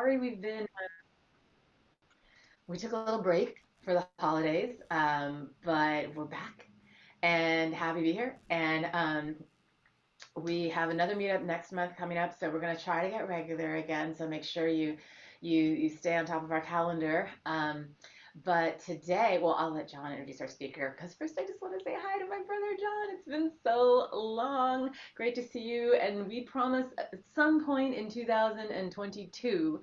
sorry we took a little break for the holidays, but we're back and happy to be here. And we have another meetup next month coming up, so we're going to try to get regular again. So make sure you stay on top of our calendar. But today, well, I'll let John introduce our speaker because first I just want to say hi to my brother John. It's been so long. Great to see you. And we promise at some point in 2022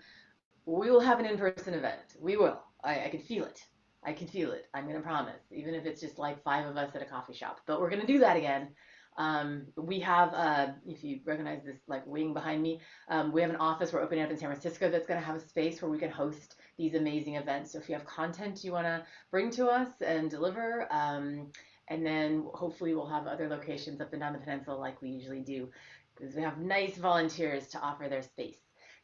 we will have an in-person event. We will. I can feel it. I can feel it. I'm going to promise, even if it's just like five of us at a coffee shop. But we're going to do that again. We have, if you recognize this like wing behind me, we have an office we're opening up in San Francisco that's going to have a space where we can host these amazing events. So if you have content you want to bring to us and deliver, and then hopefully we'll have other locations up and down the peninsula like we usually do, because we have nice volunteers to offer their space.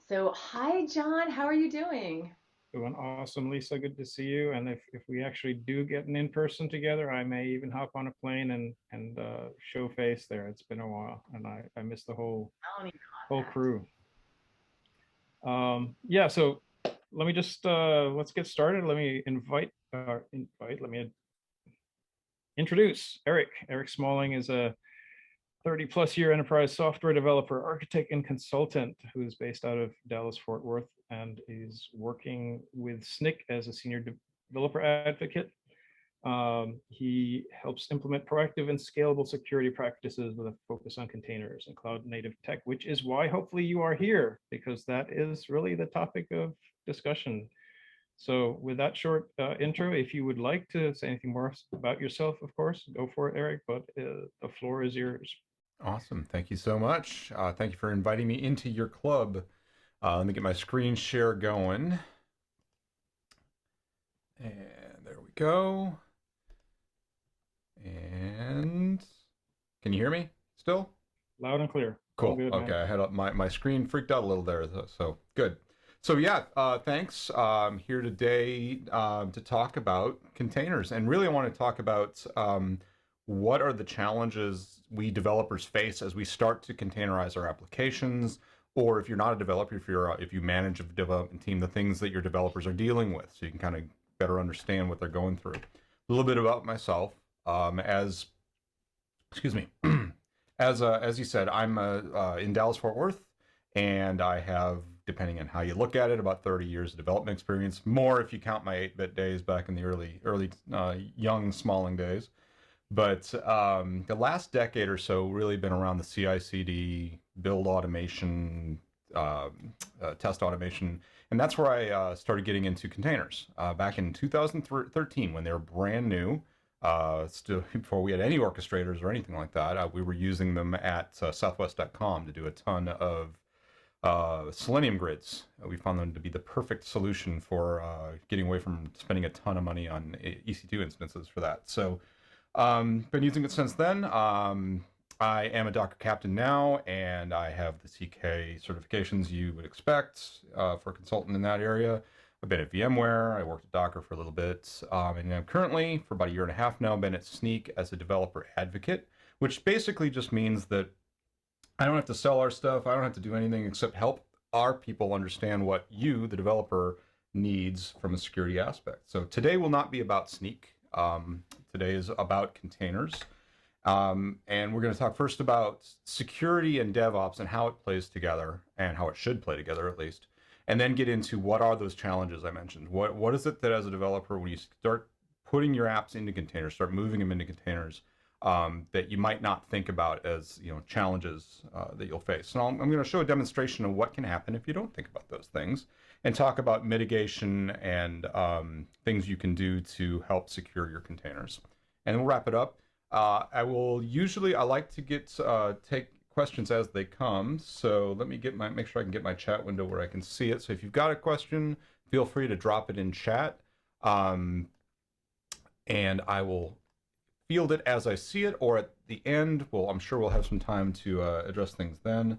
So, hi, John. How are you doing? Doing awesome, Lisa. Good to see you. And if we actually do get an in-person together, I may even hop on a plane and show face there. It's been a while, and I miss the whole Tell me whole about crew. Yeah. So let me just let's get started. Let me Let me introduce Eric. Eric Smalling is a 30-plus year enterprise software developer, architect, and consultant who is based out of Dallas, Fort Worth, and is working with Snyk as a senior developer advocate. He helps implement proactive and scalable security practices with a focus on containers and cloud native tech, which is why hopefully you are here, because that is really the topic of discussion. So with that short intro, if you would like to say anything more about yourself, of course, go for it, Eric, but the floor is yours. Awesome. Thank you so much. Thank you for inviting me into your club. Let me get my screen share going. And there we go. And can you hear me still? Loud and clear. Cool. Good, okay, man. I had my screen freaked out a little there, so good. So yeah, thanks. I'm here today to talk about containers, and really I want to talk about what are the challenges we developers face as we start to containerize our applications, or if you're not a developer, if you manage a development team, the things that your developers are dealing with, so you can kind of better understand what they're going through. A little bit about myself. Excuse me, as you said, I'm in Dallas Fort Worth, and I have, depending on how you look at it, about 30 years of development experience. More if you count my 8-bit days back in the early young Smalling days. But the last decade or so really been around the CI/CD, build automation, test automation, and that's where I started getting into containers back in 2013 when they were brand new. Still before we had any orchestrators or anything like that. We were using them at southwest.com to do a ton of Selenium grids. We found them to be the perfect solution for getting away from spending a ton of money on EC2 instances for that. So been using it since then. I am a Docker captain now, and I have the CKA certifications you would expect for a consultant in that area. I've been at VMware. I worked at Docker for a little bit, and I'm currently, for about a year and a half now, been at Snyk as a developer advocate, which basically just means that I don't have to sell our stuff. I don't have to do anything except help our people understand what you, the developer, needs from a security aspect. So today will not be about Snyk. Today is about containers. And we're going to talk first about security and DevOps and how it plays together, and how it should play together at least. And then get into what are those challenges I mentioned. What is it that as a developer, when you start putting your apps into containers, start moving them into containers, that you might not think about as challenges that you'll face. So I'm going to show a demonstration of what can happen if you don't think about those things, and talk about mitigation and things you can do to help secure your containers. And we'll wrap it up. I like to take questions as they come. So let me make sure I can get my chat window where I can see it. So if you've got a question, feel free to drop it in chat. And I will field it as I see it, or at the end. Well, I'm sure we'll have some time to address things then.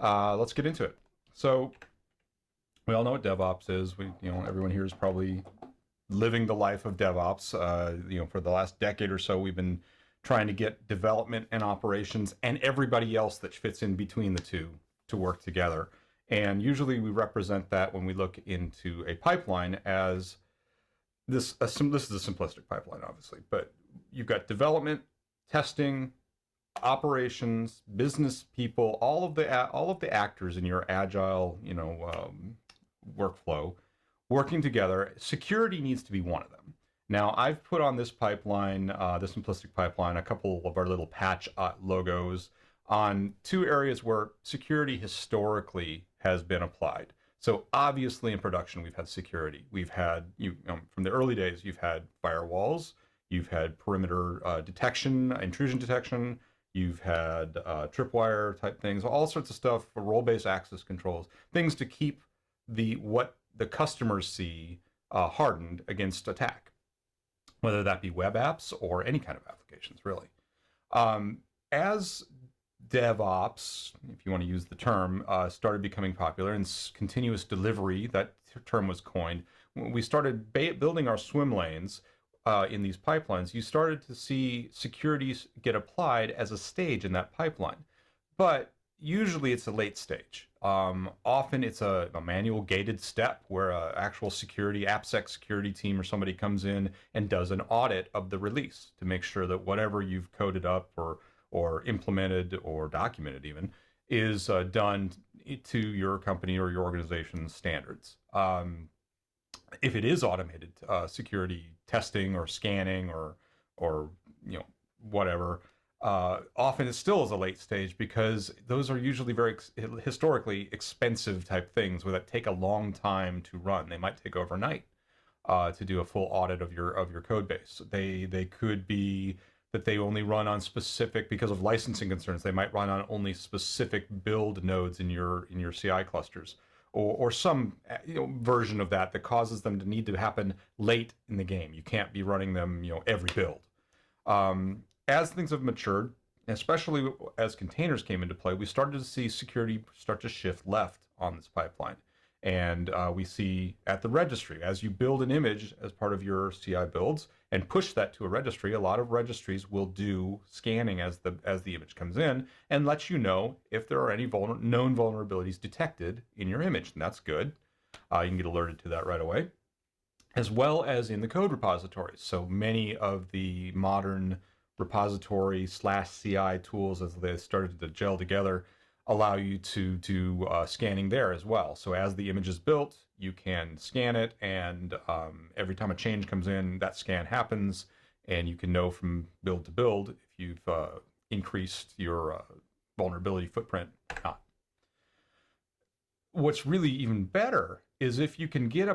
Let's get into it. So we all know what DevOps is. Everyone here is probably living the life of DevOps. For the last decade or so, we've been trying to get development and operations and everybody else that fits in between the two to work together. And usually we represent that when we look into a pipeline as this is a simplistic pipeline, obviously, but you've got development, testing, operations, business people, all of the actors in your agile, workflow working together. Security needs to be one of them. Now, I've put on this pipeline, this simplistic pipeline, a couple of our little patch logos on two areas where security historically has been applied. So obviously in production, we've had security. We've had, from the early days, you've had firewalls, you've had perimeter detection, intrusion detection, you've had tripwire type things, all sorts of stuff, role-based access controls, things to keep what the customers see hardened against attack, whether that be web apps or any kind of applications, really. As DevOps, if you want to use the term, started becoming popular, and continuous delivery, that term was coined, when we started building our swim lanes in these pipelines, you started to see security get applied as a stage in that pipeline. But usually it's a late stage. Often it's a manual gated step where an actual security, appsec security team or somebody comes in and does an audit of the release to make sure that whatever you've coded up or implemented or documented even is done to your company or your organization's standards. If it is automated security testing or scanning or whatever, often it still is a late stage because those are usually very historically expensive type things that take a long time to run. They might take overnight to do a full audit of your code base. They could be that they only run on specific, because of licensing concerns, they might run on only specific build nodes in your CI clusters, or some version of that causes them to need to happen late in the game. You can't be running them every build. As things have matured, especially as containers came into play, we started to see security start to shift left on this pipeline. And we see at the registry, as you build an image as part of your CI builds and push that to a registry, a lot of registries will do scanning as the image comes in and let you know if there are any known vulnerabilities detected in your image. And that's good. You can get alerted to that right away, as well as in the code repositories. So many of the modern repository / CI tools, as they started to gel together, allow you to do scanning there as well. So as the image is built, you can scan it, and every time a change comes in, that scan happens, and you can know from build to build if you've increased your vulnerability footprint or not. What's really even better is if you can get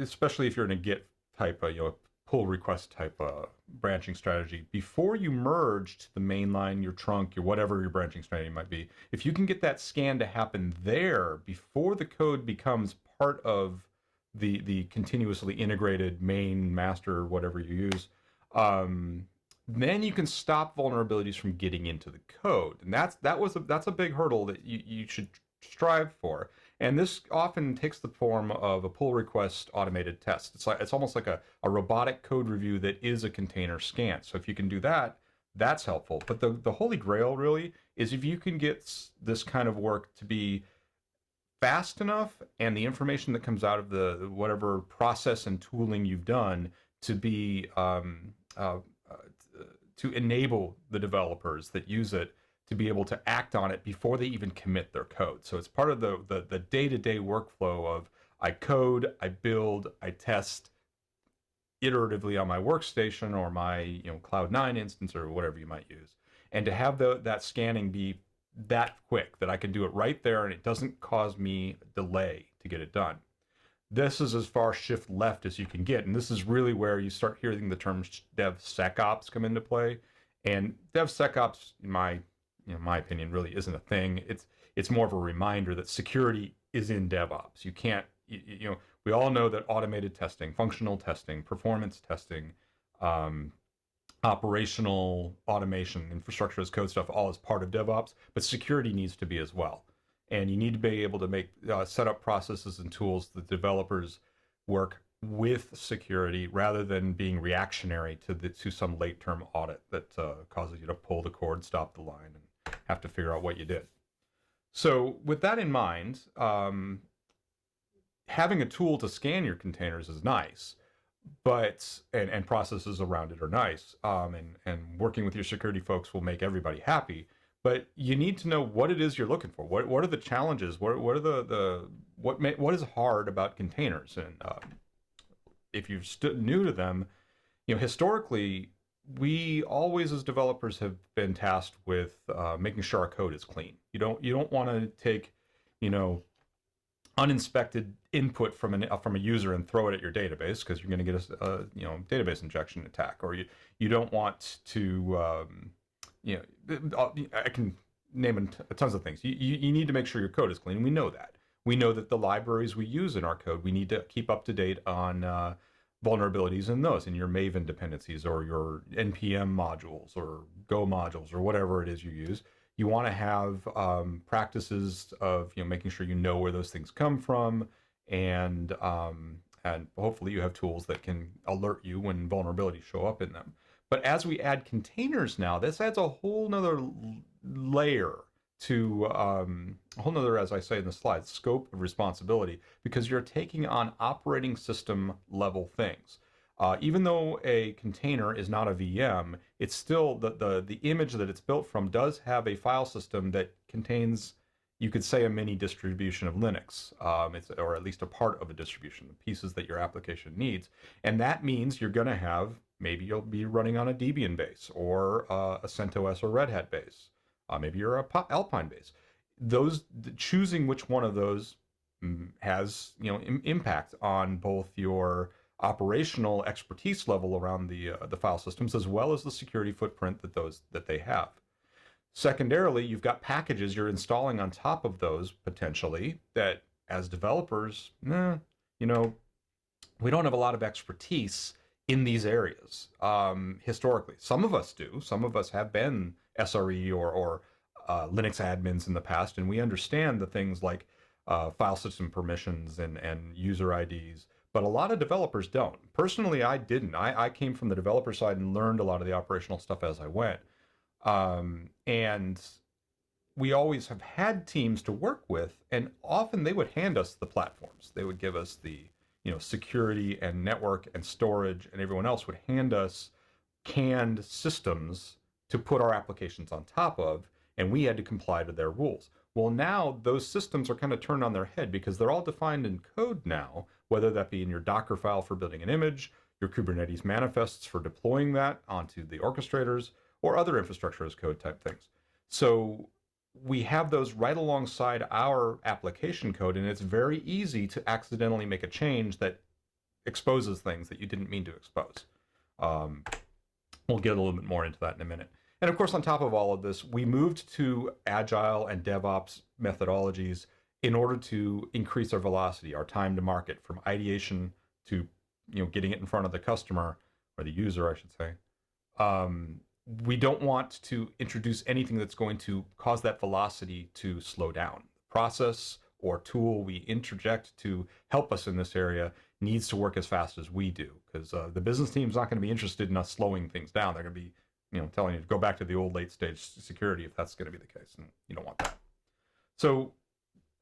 especially if you're in a Git type, pull request type branching strategy, before you merge to the mainline, your trunk, your whatever your branching strategy might be, if you can get that scan to happen there before the code becomes part of the continuously integrated main, master, whatever you use, then you can stop vulnerabilities from getting into the code. And that's a big hurdle that you should strive for. And this often takes the form of a pull request automated test. It's almost like a robotic code review that is a container scan. So if you can do that, that's helpful. But the holy grail really is if you can get this kind of work to be fast enough, and the information that comes out of the whatever process and tooling you've done to be to enable the developers that use it to be able to act on it before they even commit their code. So it's part of the day-to-day workflow of I code, I build, I test iteratively on my workstation or my Cloud9 instance or whatever you might use. And to have that scanning be that quick that I can do it right there and it doesn't cause me delay to get it done. This is as far shift left as you can get. And this is really where you start hearing the term Devsecops come into play. And Devsecops, in my opinion, really isn't a thing. It's more of a reminder that security is in DevOps. You can't, we all know that automated testing, functional testing, performance testing, operational automation, infrastructure as code stuff, all is part of DevOps, but security needs to be as well. And you need to be able to make set up processes and tools that developers work with security rather than being reactionary to some late-term audit that causes you to pull the cord, stop the line, and have to figure out what you did. So with that in mind, having a tool to scan your containers is nice, but and processes around it are nice. And working with your security folks will make everybody happy. But you need to know what it is you're looking for. What are the challenges? What are what is hard about containers? And if you're new to them, historically, we always as developers have been tasked with making sure our code is clean. You don't want to take, you know, uninspected input from a user and throw it at your database, because you're going to get a database injection attack. Or you don't want to I can name tons of things. You need to make sure your code is clean, and we know that. We know that the libraries we use in our code, we need to keep up to date on vulnerabilities in those, in your Maven dependencies or your NPM modules or Go modules or whatever it is you use. You want to have practices of making sure you know where those things come from, and hopefully you have tools that can alert you when vulnerabilities show up in them. But as we add containers now, this adds a whole nother layer to a whole nother, as I say in the slides, scope of responsibility, because you're taking on operating system level things. Even though a container is not a VM, it's still the image that it's built from does have a file system that contains, you could say, a mini distribution of Linux, or at least a part of a distribution, the pieces that your application needs. And that means you're going to have, maybe you'll be running on a Debian base or a CentOS or Red Hat base. Maybe you're a Alpine base. Choosing which one of those has impact on both your operational expertise level around the file systems, as well as the security footprint that they have. Secondarily, you've got packages you're installing on top of those potentially that, as developers, we don't have a lot of expertise in these areas historically. Some of us do. Some of us have been SRE or Linux admins in the past, and we understand the things like file system permissions and user IDs. But a lot of developers don't. Personally, I didn't. I came from the developer side and learned a lot of the operational stuff as I went. And we always have had teams to work with, and often they would hand us the platforms. They would give us the security and network and storage, and everyone else would hand us canned systems to put our applications on top of, and we had to comply to their rules. Well, now those systems are kind of turned on their head, because they're all defined in code now, whether that be in your Dockerfile for building an image, your Kubernetes manifests for deploying that onto the orchestrators, or other infrastructure as code type things. So we have those right alongside our application code, and it's very easy to accidentally make a change that exposes things that you didn't mean to expose. We'll get a little bit more into that in a minute. And of course, on top of all of this, we moved to Agile and DevOps methodologies in order to increase our velocity, our time to market, from ideation to getting it in front of the customer, or the user, I should say. We don't want to introduce anything that's going to cause that velocity to slow down. Process or tool we interject to help us in this area needs to work as fast as we do, because the business team's not going to be interested in us slowing things down. They're going to be telling you to go back to the old late stage security if that's going to be the case, and you don't want that. So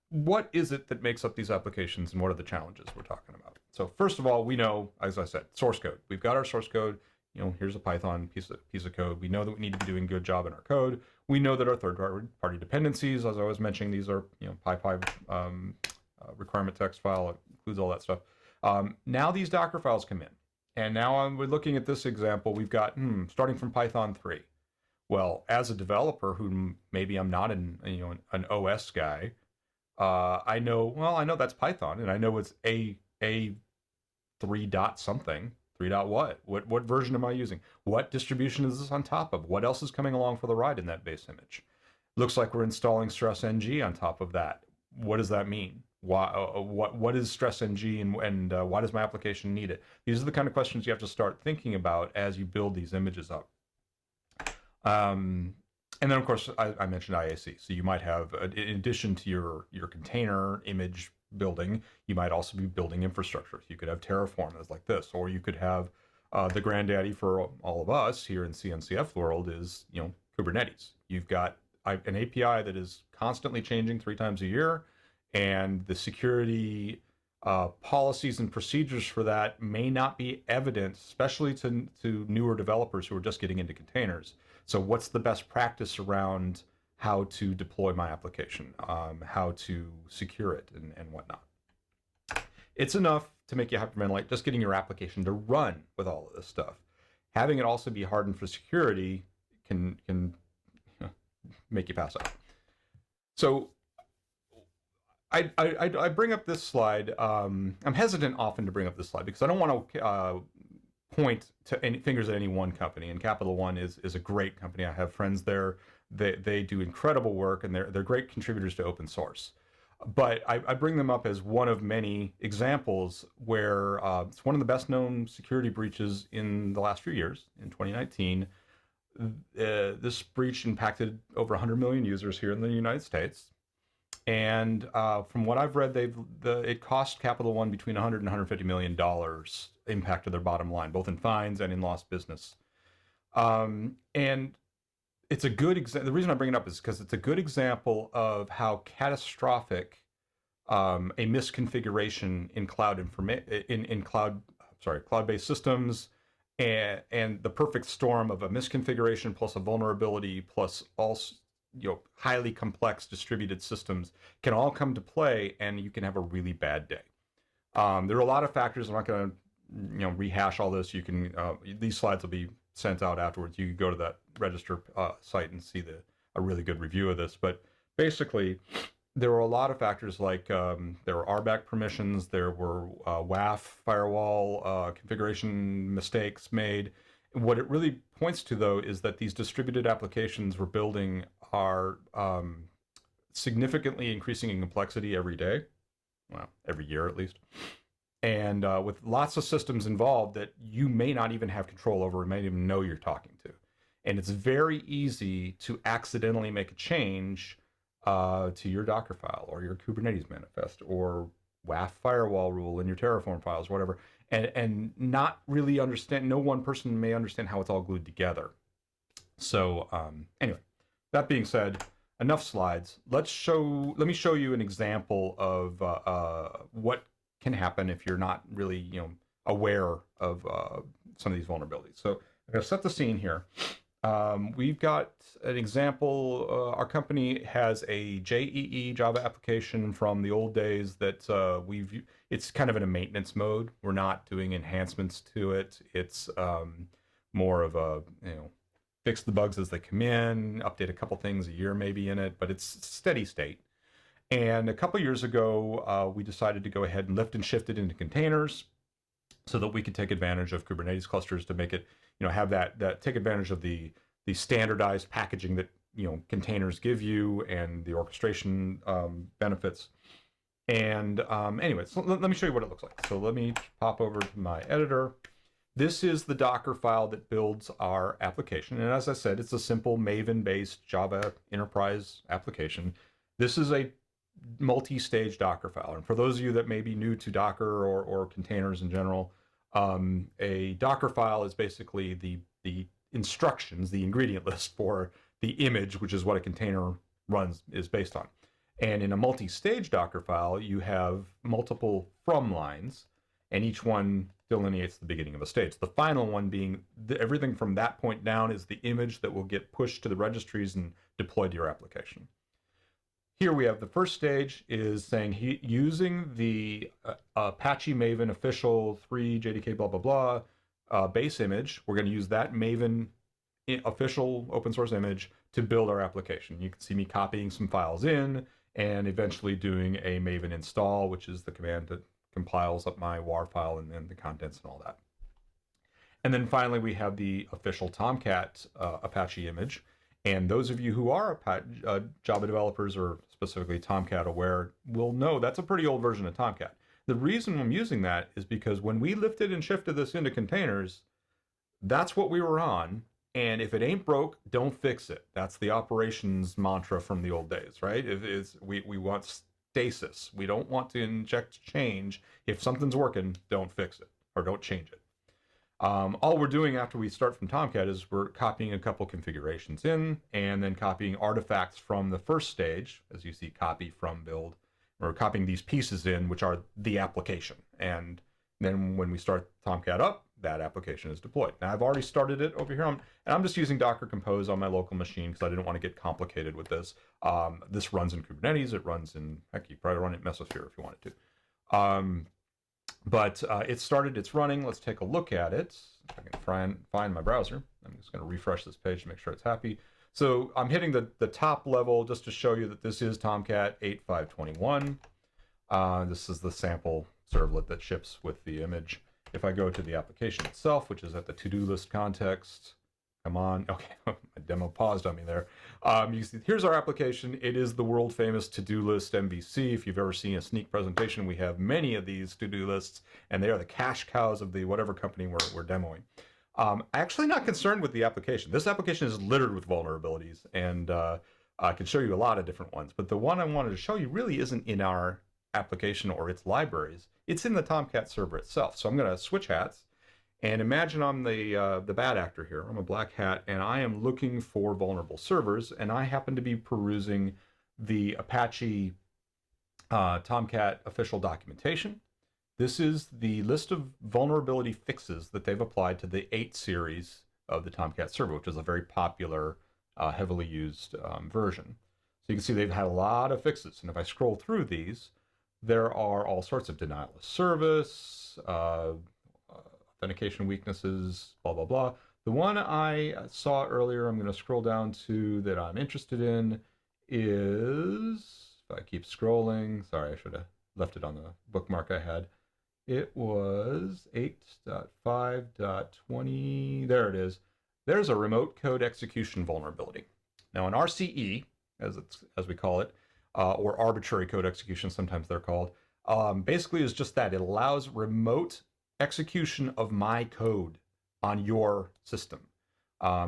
what is it that makes up these applications, and what are the challenges we're talking about? So first of all, we know, as I said, source code. We've got our source code. Here's a Python piece of code. We know that we need to be doing a good job in our code. We know that our third-party dependencies, as I was mentioning, these are PyPy requirement text file, includes all that stuff. Now these Docker files come in. And now we're looking at this example. We've got, starting from Python 3. Well, as a developer who maybe I'm not an OS guy, I know that's Python, and I know it's a 3 dot something. 3 dot what? What version am I using? What distribution is this on top of? What else is coming along for the ride in that base image? Looks like we're installing stressng on top of that. What does that mean? Why? What is stressng, and why does my application need it? These are the kind of questions you have to start thinking about as you build these images up. And then, of course, I mentioned IAC. So you might have, in addition to your container image building, you might also be building infrastructure. You could have Terraform that's like this, or you could have the granddaddy for all of us here in CNCF world is Kubernetes. You've got an API that is constantly changing 3 times a year, and the security policies and procedures for that may not be evident, especially to newer developers who are just getting into containers. So what's the best practice around how to deploy my application, how to secure it, and whatnot? It's enough to make you hyperventilate just getting your application to run with all of this stuff. Having it also be hardened for security can make you pass out. So I bring up this slide. I'm hesitant often to bring up this slide because I don't want to point to any fingers at any one company. And Capital One is a great company. I have friends there. They do incredible work, and they're great contributors to open source. But I bring them up as one of many examples where it's one of the best known security breaches in the last few years. In 2019, this breach impacted over 100 million users here in the United States. And from what I've read, it cost Capital One between 100 and 150 million dollars impacted their bottom line, both in fines and in lost business. And it's a good example. The reason I bring it up is because it's a good example of how catastrophic a misconfiguration in cloud-based systems and the perfect storm of a misconfiguration plus a vulnerability plus also highly complex distributed systems can all come to play, and you can have a really bad day. There are a lot of factors. I'm not going to rehash all this. You can these slides will be sent out afterwards. You can go to that register site and see a really good review of this. But basically, there were a lot of factors like there were RBAC permissions, there were WAF firewall configuration mistakes made. What it really points to, though, is that these distributed applications we're building are significantly increasing in complexity every day, well, every year at least, and with lots of systems involved that you may not even have control over, may not even know you're talking to. And it's very easy to accidentally make a change to your Dockerfile or your Kubernetes manifest or WAF firewall rule in your Terraform files, whatever, and not really understand. No one person may understand how it's all glued together. So anyway, that being said, enough slides. Let me show you an example of what can happen if you're not really aware of some of these vulnerabilities. So I'm going to set the scene here. We've got an example. Our company has a JEE Java application from the old days that it's kind of in a maintenance mode. We're not doing enhancements to it. It's more of a, fix the bugs as they come in, update a couple things a year maybe in it, but it's steady state. And a couple years ago, we decided to go ahead and lift and shift it into containers so that we could take advantage of Kubernetes clusters to make it, have that take advantage of the standardized packaging that, containers give you and the orchestration benefits. And anyway, so let me show you what it looks like. So let me pop over to my editor. This is the Dockerfile that builds our application. And as I said, it's a simple Maven-based Java enterprise application. This is a multi-stage Dockerfile. And for those of you that may be new to Docker or containers in general, a Dockerfile is basically the instructions, the ingredient list for the image, which is what a container is based on. And in a multi-stage Dockerfile, you have multiple from lines, and each one delineates the beginning of a stage. The final one being everything from that point down is the image that will get pushed to the registries and deployed to your application. Here we have the first stage is saying using the Apache Maven official 3 JDK blah blah blah base image. We're going to use that Maven official open source image to build our application. You can see me copying some files in and eventually doing a Maven install, which is the command that compiles up my WAR file and then the contents and all that. And then finally we have the official Tomcat Apache image. And those of you who are Java developers or specifically Tomcat aware will know that's a pretty old version of Tomcat. The reason I'm using that is because when we lifted and shifted this into containers, that's what we were on. And if it ain't broke, don't fix it. That's the operations mantra from the old days, right? We want stasis. We don't want to inject change. If something's working, don't fix it or don't change it. All we're doing after we start from Tomcat is we're copying a couple configurations in, and then copying artifacts from the first stage, as you see, copy from build. We're copying these pieces in, which are the application. And then when we start Tomcat up, that application is deployed. Now I've already started it over here, and I'm just using Docker Compose on my local machine because I didn't want to get complicated with this. This runs in Kubernetes. It runs in, heck, you probably run it in Mesosphere if you wanted to. But it started, it's running. Let's take a look at it. If I can try and find my browser. I'm just going to refresh this page to make sure it's happy. So I'm hitting the top level just to show you that this is Tomcat 8.5.21. This is the sample servlet that ships with the image. If I go to the application itself, which is at the to-do list context, come on. Okay, my demo paused on me there. You see, here's our application. It is the world famous to-do list MVC. If you've ever seen a Snyk presentation, we have many of these to-do lists, and they are the cash cows of the whatever company we're demoing. Actually not concerned with the application. This application is littered with vulnerabilities, and I can show you a lot of different ones. But the one I wanted to show you really isn't in our application or its libraries. It's in the Tomcat server itself. So I'm going to switch hats. And imagine I'm the bad actor here. I'm a black hat, and I am looking for vulnerable servers, and I happen to be perusing the Apache Tomcat official documentation. This is the list of vulnerability fixes that they've applied to the 8 series of the Tomcat server, which is a very popular, heavily used version. So you can see they've had a lot of fixes, and if I scroll through these, there are all sorts of denial of service, authentication weaknesses, blah, blah, blah. The one I saw earlier, I'm going to scroll down to that I'm interested in is, if I keep scrolling, sorry, I should have left it on the bookmark I had. It was 8.5.20. There it is. There's a remote code execution vulnerability. Now, an RCE, as we call it, or arbitrary code execution, sometimes they're called, basically is just that. It allows remote execution of my code on your system.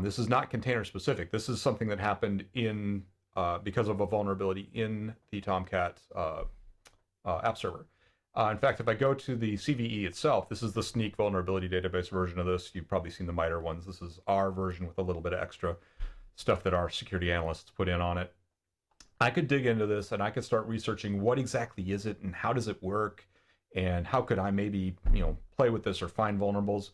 This is not container specific. This is something that happened in because of a vulnerability in the Tomcat app server. In fact, if I go to the CVE itself, this is the Snyk vulnerability database version of this. You've probably seen the MITRE ones. This is our version with a little bit of extra stuff that our security analysts put in on it. I could dig into this and I could start researching what exactly is it and how does it work and how could I maybe, play with this or find vulnerables.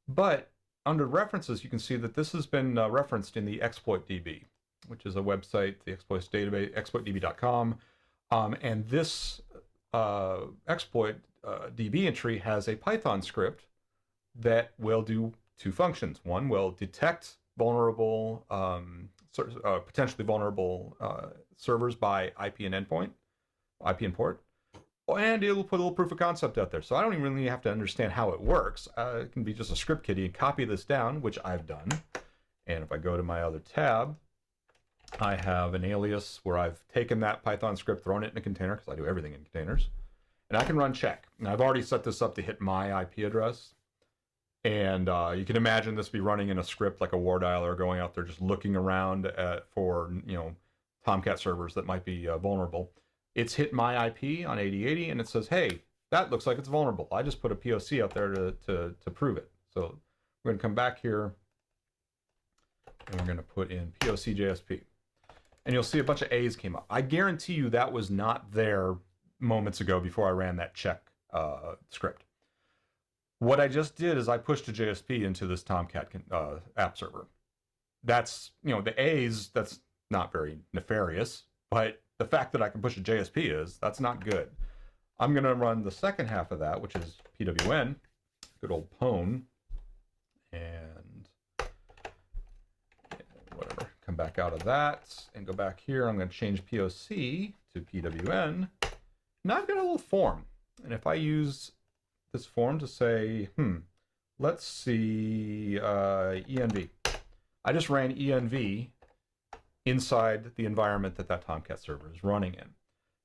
But under references, you can see that this has been referenced in the exploit.db, which is a website, the exploits database, exploitdb.com. And this exploit DB entry has a Python script that will do 2 functions. One will detect vulnerable, potentially vulnerable servers by IP and endpoint, IP and port, and it'll put a little proof of concept out there. So I don't even really have to understand how it works. It can be just a script kiddie and copy this down, which I've done. And if I go to my other tab, I have an alias where I've taken that Python script, thrown it in a container, because I do everything in containers, and I can run check. Now I've already set this up to hit my IP address. And you can imagine this be running in a script like a war dialer, going out there just looking around for Tomcat servers that might be vulnerable. It's hit my IP on 8080 and it says, hey, that looks like it's vulnerable. I just put a POC out there to prove it. So we're going to come back here and we're going to put in POC JSP. And you'll see a bunch of A's came up. I guarantee you that was not there moments ago before I ran that check script. What I just did is I pushed a JSP into this Tomcat app server. That's, the A's, that's not very nefarious, but the fact that I can push a JSP that's not good. I'm going to run the second half of that, which is PWN, good old pwn, and whatever, come back out of that and go back here. I'm going to change POC to PWN. Now I've got a little form, and if I use this form to say, let's see, env. I just ran env inside the environment that Tomcat server is running in.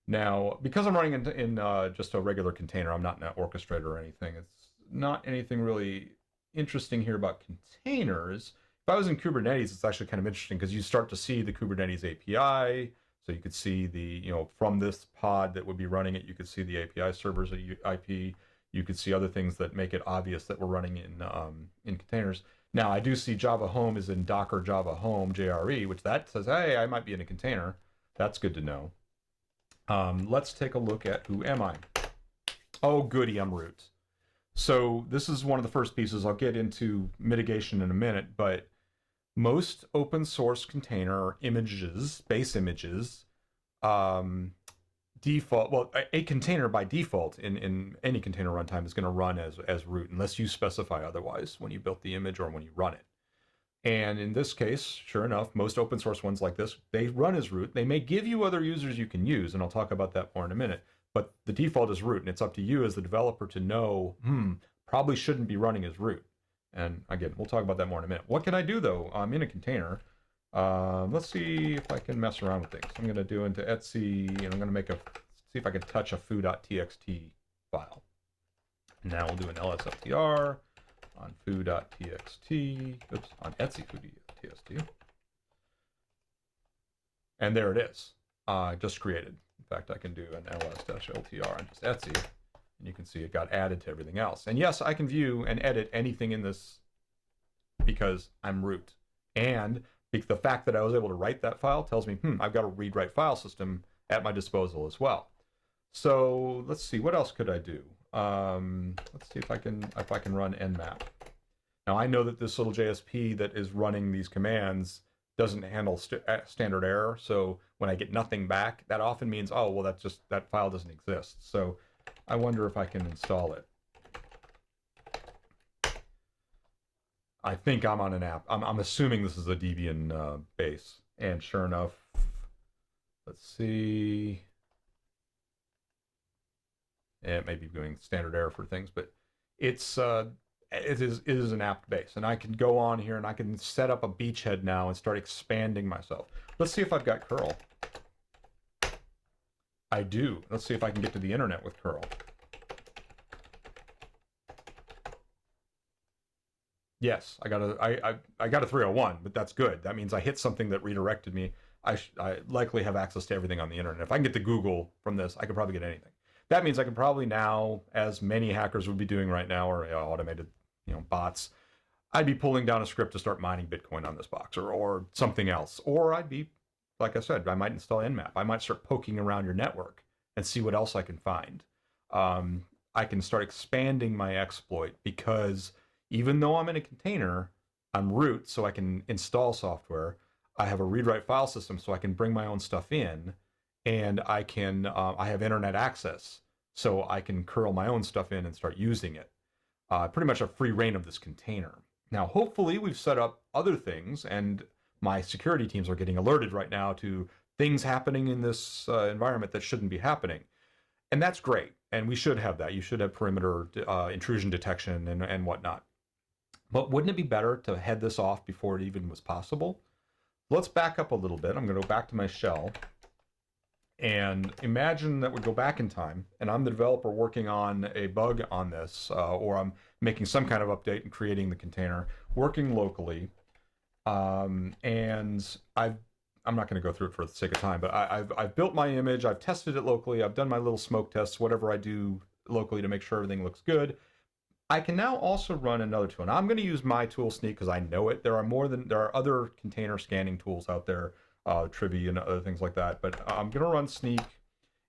Now, because I'm running in just a regular container, I'm not an orchestrator or anything. It's not anything really interesting here about containers. If I was in Kubernetes, it's actually kind of interesting because you start to see the Kubernetes API. So you could see the, from this pod that would be running it, you could see the API servers at IP. You could see other things that make it obvious that we're running in containers. Now, I do see Java Home is in Docker Java Home JRE, which that says, hey, I might be in a container. That's good to know. Let's take a look at who am I. Oh, goody, I'm root. So this is one of the first pieces. I'll get into mitigation in a minute, but most open source container images, base images, default, well, a container by default in any container runtime is going to run as root unless you specify otherwise when you built the image or when you run it. And in this case, sure enough, most open source ones like this, they run as root. They may give you other users you can use, and I'll talk about that more in a minute, but the default is root, and it's up to you as the developer to know, probably shouldn't be running as root. And again, we'll talk about that more in a minute. What can I do though? I'm in a container. Let's see if I can mess around with things. I'm going to do into Etsy, and I'm going to see if I can touch a foo.txt file. Now we'll do an lsftr on foo.txt, oops, on Etsy foo.txt. And there it is, just created. In fact, I can do an ls-ltr on just Etsy, and you can see it got added to everything else. And yes, I can view and edit anything in this because I'm root. And the fact that I was able to write that file tells me, I've got a read-write file system at my disposal as well. So let's see, what else could I do? Let's see if I can run nmap. Now I know that this little JSP that is running these commands doesn't handle standard error. So when I get nothing back, that often means, oh, well, that file doesn't exist. So I wonder if I can install it. I think I'm on an app. I'm assuming this is a Debian base. And sure enough, let's see. It may be doing standard error for things, but it is an apt base. And I can go on here and I can set up a beachhead now and start expanding myself. Let's see if I've got curl. I do. Let's see if I can get to the internet with curl. Yes, I got a 301, but that's good. That means I hit something that redirected me. I likely have access to everything on the internet. If I can get to Google from this, I could probably get anything. That means I can probably now, as many hackers would be doing right now, or automated, bots, I'd be pulling down a script to start mining Bitcoin on this box, or something else. Or I'd be, like I said, I might install nmap. I might start poking around your network and see what else I can find. I can start expanding my exploit because even though I'm in a container, I'm root, so I can install software. I have a read-write file system, so I can bring my own stuff in, and I have internet access, so I can curl my own stuff in and start using it. Pretty much a free reign of this container. Now, hopefully, we've set up other things, and my security teams are getting alerted right now to things happening in this environment that shouldn't be happening. And that's great, and we should have that. You should have perimeter intrusion detection and whatnot. But wouldn't it be better to head this off before it even was possible? Let's back up a little bit. I'm going to go back to my shell. And imagine that we go back in time, and I'm the developer working on a bug on this, or I'm making some kind of update and creating the container, working locally. And I'm not going to go through it for the sake of time, but I've built my image, I've tested it locally, I've done my little smoke tests, whatever I do locally to make sure everything looks good. I can now also run another tool. Now I'm going to use my tool Snyk because I know it. There are other container scanning tools out there, Trivy and other things like that. But I'm going to run Snyk,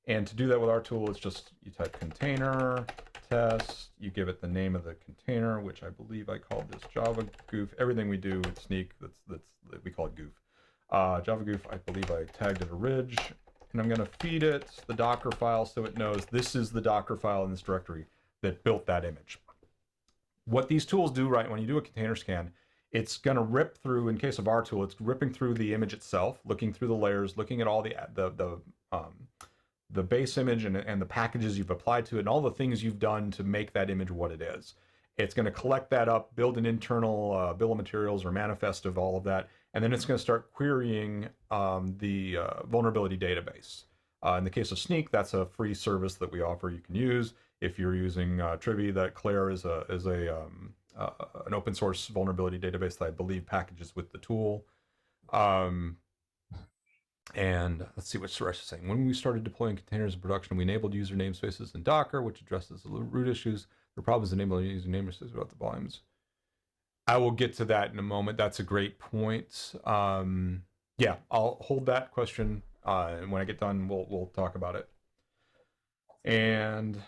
and to do that with our tool, it's just you type container test. You give it the name of the container, which I believe I called this Java Goof. Everything we do with Snyk, we call it Goof. Java Goof, I believe I tagged it a ridge, and I'm going to feed it the Dockerfile so it knows this is the Dockerfile in this directory that built that image. What these tools do, right, when you do a container scan, it's going to rip through, in case of our tool, it's ripping through the image itself, looking through the layers, looking at all the base image and the packages you've applied to it, and all the things you've done to make that image what it is. It's going to collect that up, build an internal bill of materials or manifest of all of that, and then it's going to start querying the vulnerability database. In the case of Snyk, that's a free service that we offer you can use. If you're using Trivy, that Claire is an open source vulnerability database that I believe packages with the tool. And let's see what Suresh is saying. When we started deploying containers in production, we enabled user namespaces in Docker, which addresses the root issues. The problem is enabling user namespaces without the volumes. I will get to that in a moment. That's a great point. Yeah, I'll hold that question, and when I get done, we'll talk about it. And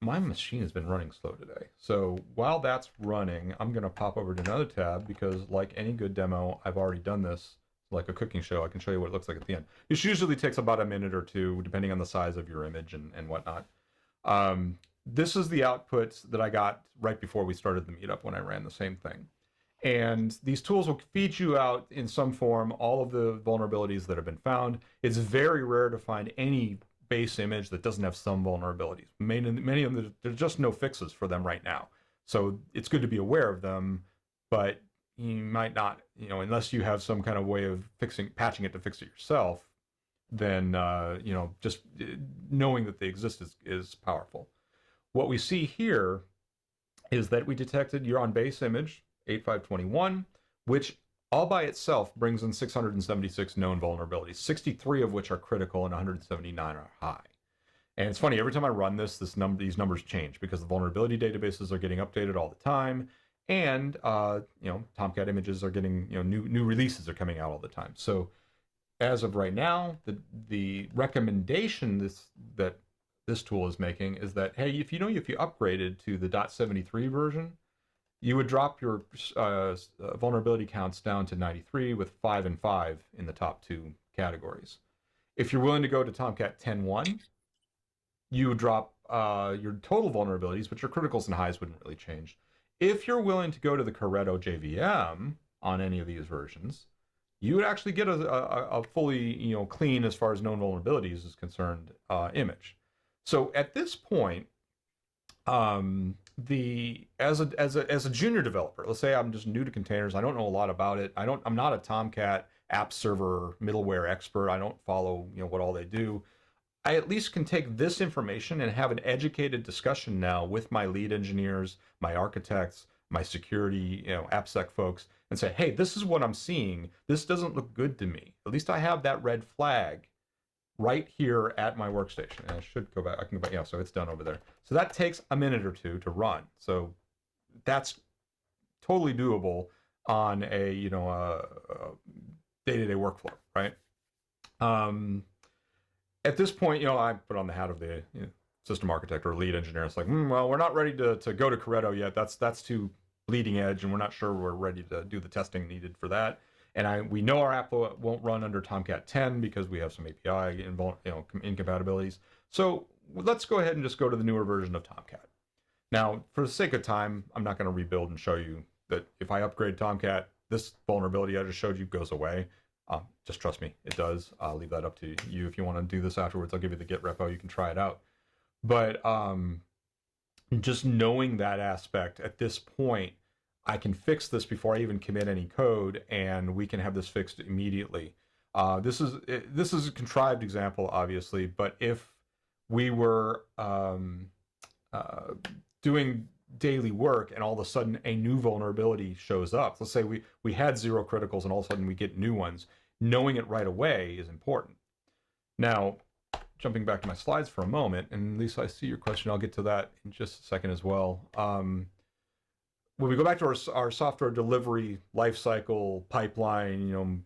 my machine has been running slow today. So while that's running, I'm going to pop over to another tab because, like any good demo, I've already done this. Like a cooking show, I can show you what it looks like at the end. It usually takes about a minute or two, depending on the size of your image and whatnot. This is the output that I got right before we started the meetup when I ran the same thing. And these tools will feed you out in some form all of the vulnerabilities that have been found. It's very rare to find any base image that doesn't have some vulnerabilities. Many of them, there's just no fixes for them right now. So it's good to be aware of them, but you might not, unless you have some kind of way of patching it to fix it yourself, then, just knowing that they exist is powerful. What we see here is that we detected you're on base image 8521, which all by itself brings in 676 known vulnerabilities, 63 of which are critical and 179 are high. And it's funny, every time I run these numbers change because the vulnerability databases are getting updated all the time. And Tomcat images are getting, new releases are coming out all the time. So as of right now, the recommendation that this tool is making is that, hey, if you upgraded to the .73 version, you would drop your vulnerability counts down to 93 with 5 and 5 in the top two categories. If you're willing to go to Tomcat 10.1, you would drop your total vulnerabilities, but your criticals and highs wouldn't really change. If you're willing to go to the Corretto JVM on any of these versions, you would actually get a fully clean as far as known vulnerabilities is concerned image. So at this point, as a junior developer, let's say I'm just new to containers, I don't know a lot about it. I'm not a Tomcat app server middleware expert. I don't follow what all they do. I at least can take this information and have an educated discussion now with my lead engineers, my architects, my security, appsec folks, and say, hey, this is what I'm seeing. This doesn't look good to me. At least I have that red flag right here at my workstation. And I should go back. I can go back. Yeah, so it's done over there. So that takes a minute or two to run. So that's totally doable on a day-to-day workflow, right? At this point, I put on the hat of the system architect or lead engineer. It's like, well, we're not ready to go to Corretto yet. That's too bleeding edge, and we're not sure we're ready to do the testing needed for that. And we know our app won't run under Tomcat 10 because we have some API incompatibilities. So let's go ahead and just go to the newer version of Tomcat. Now, for the sake of time, I'm not going to rebuild and show you that if I upgrade Tomcat, this vulnerability I just showed you goes away. Just trust me, it does. I'll leave that up to you. If you want to do this afterwards, I'll give you the Git repo. You can try it out. But just knowing that aspect at this point, I can fix this before I even commit any code, and we can have this fixed immediately. This is a contrived example, obviously, but if we were doing daily work and all of a sudden a new vulnerability shows up, let's say we had 0 criticals and all of a sudden we get new ones, knowing it right away is important. Now, jumping back to my slides for a moment, and Lisa, I see your question. I'll get to that in just a second as well. When we go back to our software delivery lifecycle pipeline,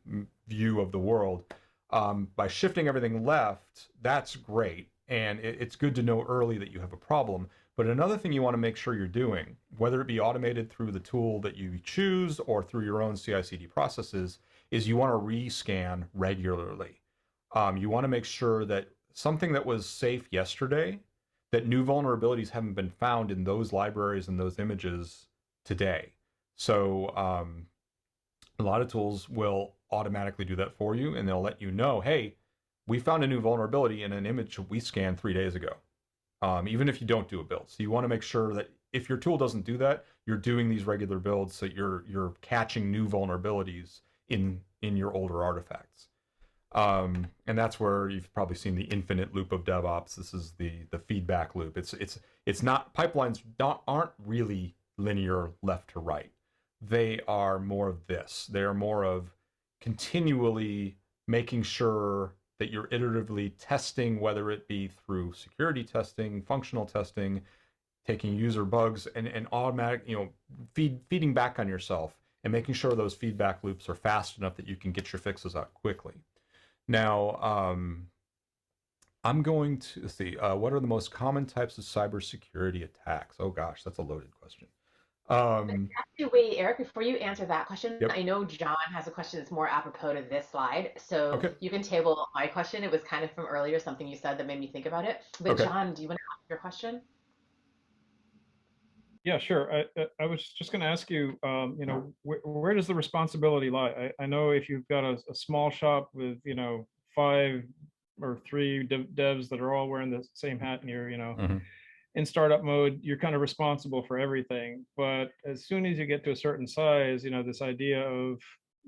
view of the world, by shifting everything left, that's great. And it's good to know early that you have a problem. But another thing you want to make sure you're doing, whether it be automated through the tool that you choose or through your own CI/CD processes, is you want to rescan regularly. You want to make sure that something that was safe yesterday, that new vulnerabilities haven't been found in those libraries and those images today. So a lot of tools will automatically do that for you, and they'll let you know, hey, we found a new vulnerability in an image we scanned 3 days ago, even if you don't do a build. So you want to make sure that if your tool doesn't do that, you're doing these regular builds so you're catching new vulnerabilities in your older artifacts. And that's where you've probably seen the infinite loop of DevOps. This is the feedback loop. It's not, pipelines aren't really linear left to right. They are more of this. They are more of continually making sure that you're iteratively testing, whether it be through security testing, functional testing, taking user bugs and automatic, feeding back on yourself and making sure those feedback loops are fast enough that you can get your fixes out quickly. Now, I'm going to see what are the most common types of cybersecurity attacks. Oh gosh, that's a loaded question. Actually, wait, Eric, before you answer that question, Yep. I know John has a question that's more apropos to this slide. So Okay. you can table my question. It was kind of from earlier, something you said that made me think about it. But Okay. John, do you want to ask your question? Yeah, sure. I was just going to ask you, where does the responsibility lie? I know if you've got a small shop with, 5 or 3 devs that are all wearing the same hat and you're, Mm-hmm. in startup mode, you're kind of responsible for everything. But as soon as you get to a certain size, this idea of,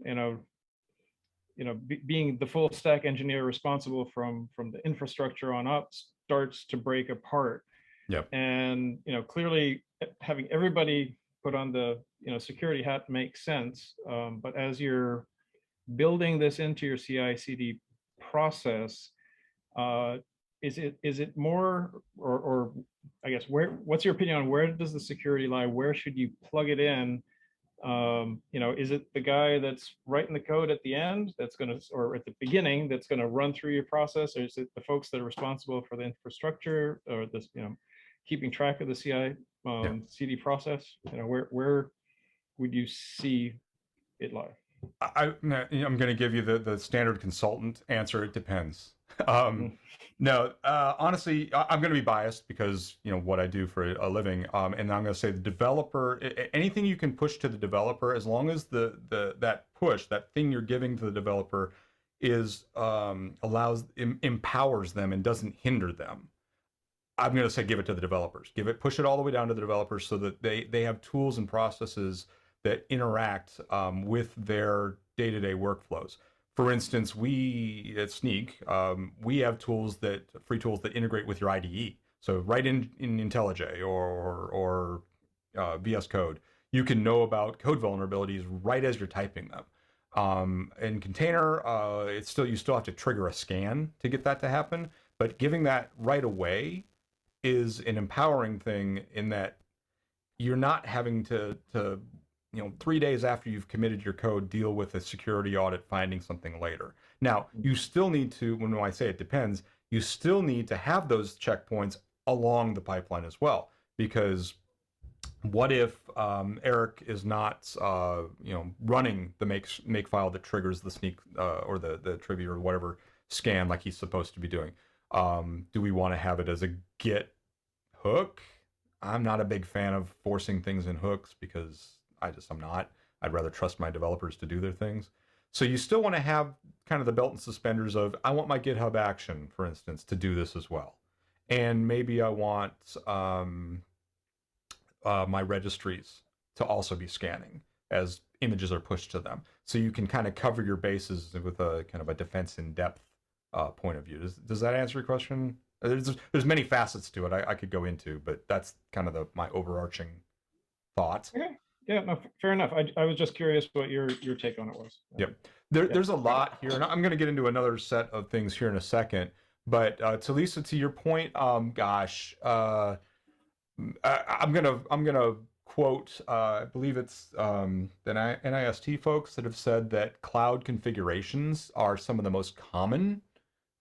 you know, being the full stack engineer responsible from the infrastructure on up starts to break apart. Yep. And clearly having everybody put on the security hat makes sense. But as you're building this into your CI/CD process, is it more, or I guess what's your opinion on where does the security lie? Where should you plug it in? Is it the guy that's writing the code at the end that's going to, or at the beginning that's going to run through your process, or is it the folks that are responsible for the infrastructure or this, keeping track of the CI Yeah. CD process? Where would you see it lie? I'm going to give you the standard consultant answer. It depends. No, honestly, I'm going to be biased because what I do for a living, and I'm going to say the developer. Anything you can push to the developer, as long as that push, that thing you're giving to the developer, is empowers them and doesn't hinder them. I'm going to say give it to the developers. Push it all the way down to the developers so that they have tools and processes that interact with their day-to-day workflows. For instance, we at Snyk, we have free tools that integrate with your IDE. So right in IntelliJ or VS Code, you can know about code vulnerabilities right as you're typing them. In container, you still have to trigger a scan to get that to happen. But giving that right away is an empowering thing in that you're not having to 3 days after you've committed your code, deal with a security audit finding something later. Now, you still need to, when I say it depends, you still need to have those checkpoints along the pipeline as well. Because what if Eric is not, running the make file that triggers the Snyk or the trivia or whatever scan like he's supposed to be doing? Do we want to have it as a Git hook? I'm not a big fan of forcing things in hooks because I'm not. I'd rather trust my developers to do their things. So you still want to have kind of the belt and suspenders of, I want my GitHub action, for instance, to do this as well. And maybe I want my registries to also be scanning as images are pushed to them. So you can kind of cover your bases with a kind of a defense in depth point of view. Does that answer your question? There's many facets to it I could go into, but that's kind of my overarching thought. Okay. Yeah, no, fair enough. I was just curious what your take on it was. Yep. There's a lot here, and I'm going to get into another set of things here in a second. But to Lisa, to your point, I'm gonna quote. I believe it's the NIST folks that have said that cloud configurations are some of the most common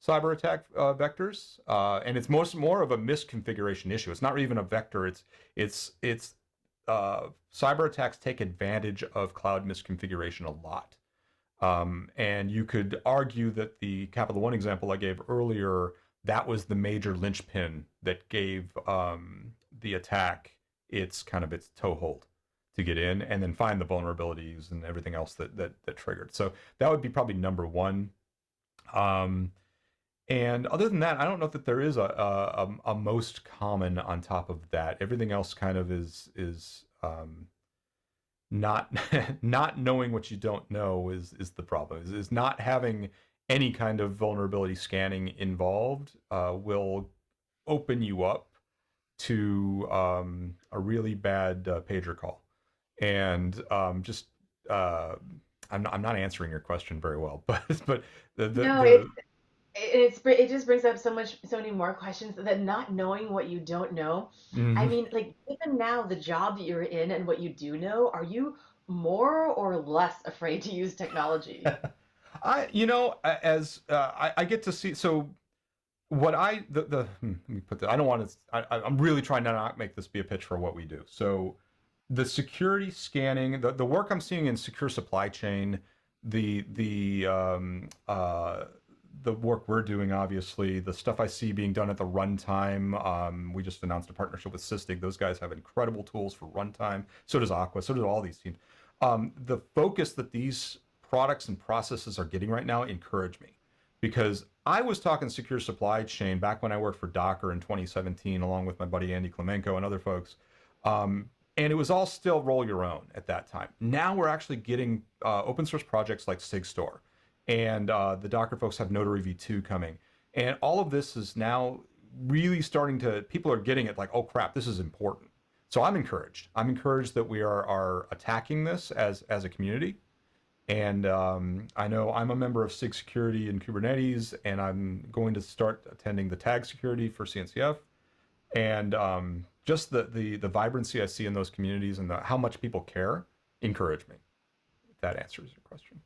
cyber attack vectors, and it's more of a misconfiguration issue. It's not even a vector. It's cyber attacks take advantage of cloud misconfiguration a lot. And you could argue that the Capital One example I gave earlier, that was the major linchpin that gave the attack its toehold to get in and then find the vulnerabilities and everything else that triggered. So that would be probably number one. And other than that, I don't know that there is a most common on top of that. Everything else kind of is not not knowing what you don't know is the problem. Is not having any kind of vulnerability scanning involved will open you up to a really bad pager call. And I'm not answering your question very well, but No, the it just brings up so many more questions that not knowing what you don't know. I Mhm. mean, like even now, the job that you're in and what you do know, are you more or less afraid to use technology? I get to see. So what I let me put that. I don't want to. I'm really trying to not make this be a pitch for what we do. So the security scanning, the work I'm seeing in secure supply chain, the the um, uh, the work we're doing, obviously, the stuff I see being done at the runtime. We just announced a partnership with Sysdig. Those guys have incredible tools for runtime. So does Aqua. So do all these teams. The focus that these products and processes are getting right now encourage me, because I was talking secure supply chain back when I worked for Docker in 2017, along with my buddy Andy Klemenko and other folks. And it was all still roll your own at that time. Now we're actually getting open source projects like SigStore, and the Docker folks have Notary v2 coming. And all of this is now really starting to, people are getting it like, oh crap, this is important. So I'm encouraged. I'm encouraged that we are attacking this as a community. And I know I'm a member of SIG Security and Kubernetes, and I'm going to start attending the tag security for CNCF. And just the vibrancy I see in those communities and how much people care encourage me. If that answers your question.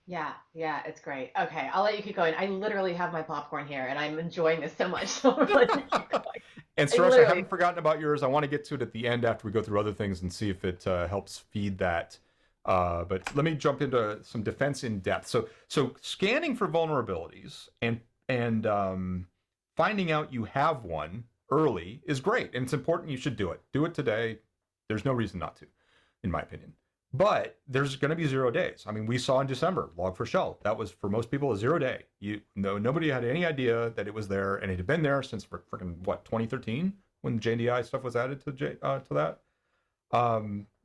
Yeah, yeah, it's great. Okay, I'll let you keep going. I literally have my popcorn here, and I'm enjoying this so much. So I'm going to keep going. And I Suresh, I literally, haven't forgotten about yours. I want to get to it at the end after we go through other things and see if it helps feed that. But let me jump into some defense in depth. So scanning for vulnerabilities and finding out you have one early is great, and it's important. You should do it. Do it today. There's no reason not to, in my opinion. But there's going to be 0 days. I mean, we saw in December Log4Shell. That was for most people a 0 day. Nobody had any idea that it was there, and it had been there since freaking what 2013 when the JDI stuff was added to that.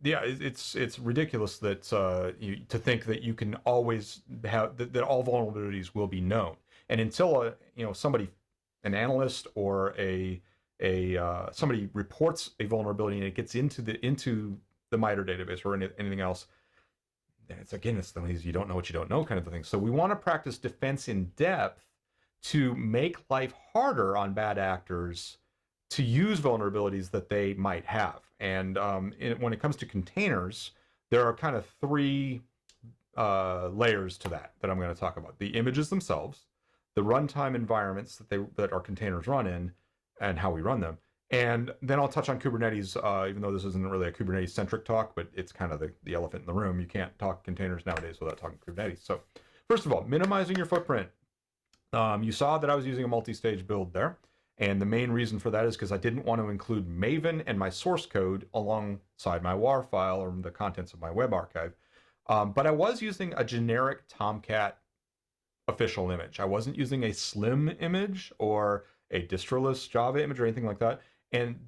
Yeah, it's ridiculous that to think that you can always have that all vulnerabilities will be known, and until somebody, an analyst or a somebody reports a vulnerability and it gets into the MITRE database or anything else, it's the these you don't know what you don't know kind of a thing. So we want to practice defense in depth to make life harder on bad actors to use vulnerabilities that they might have. And when it comes to containers, there are kind of three layers to that I'm going to talk about: the images themselves, the runtime environments that our containers run in, and how we run them. And then I'll touch on Kubernetes, even though this isn't really a Kubernetes-centric talk, but it's kind of the elephant in the room. You can't talk containers nowadays without talking Kubernetes. So first of all, minimizing your footprint. You saw that I was using a multi-stage build there. And the main reason for that is because I didn't want to include Maven and my source code alongside my WAR file or the contents of my web archive. But I was using a generic Tomcat official image. I wasn't using a Slim image or a distroless Java image or anything like that. And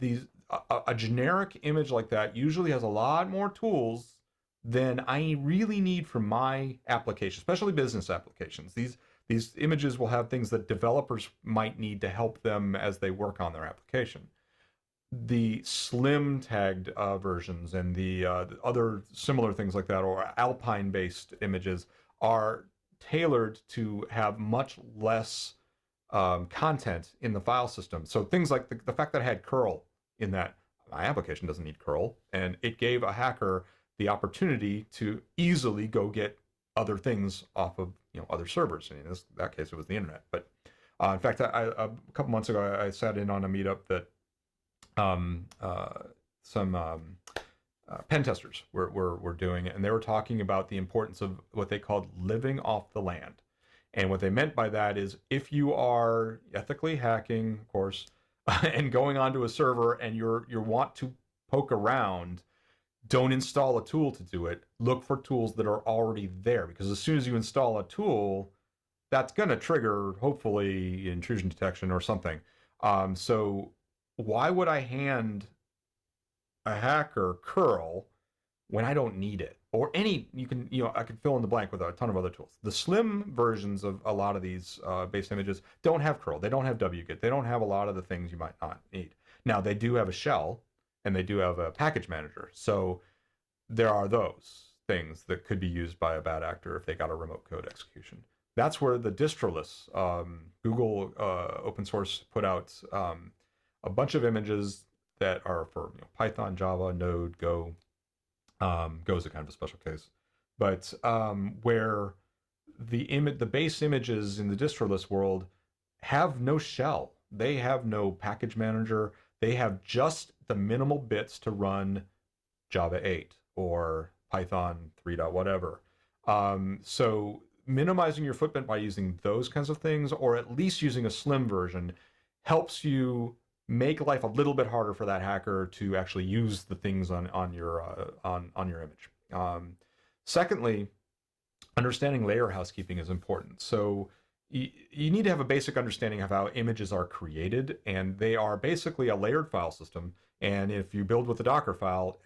a generic image like that usually has a lot more tools than I really need for my application, especially business applications. These images will have things that developers might need to help them as they work on their application. The slim tagged versions and the other similar things like that, or Alpine based images, are tailored to have much less content in the file system. So things like the fact that I had curl in that, my application doesn't need curl, and it gave a hacker the opportunity to easily go get other things off of other servers. And in that case, it was the internet. But in fact, a couple months ago, I sat in on a meetup that some pen testers were doing, and they were talking about the importance of what they called living off the land. And what they meant by that is if you are ethically hacking, of course, and going onto a server and you want to poke around, don't install a tool to do it. Look for tools that are already there, because as soon as you install a tool, that's going to trigger, hopefully, intrusion detection or something. So why would I hand a hacker curl when I don't need it? Or I could fill in the blank with a ton of other tools. The slim versions of a lot of these base images don't have curl. They don't have wget. They don't have a lot of the things you might not need. Now, they do have a shell, and they do have a package manager. So there are those. things that could be used by a bad actor if they got a remote code execution. That's where the distroless, Google open source put out a bunch of images that are for Python, Java, Node, Go. Go is a kind of a special case, but where the base images in the distroless world have no shell. They have no package manager. They have just the minimal bits to run Java 8 or Python 3. Whatever. So minimizing your footprint by using those kinds of things, or at least using a slim version, helps you make life a little bit harder for that hacker to actually use the things on your image. Secondly, understanding layer housekeeping is important. So you need to have a basic understanding of how images are created, and they are basically a layered file system. And if you build with a Dockerfile,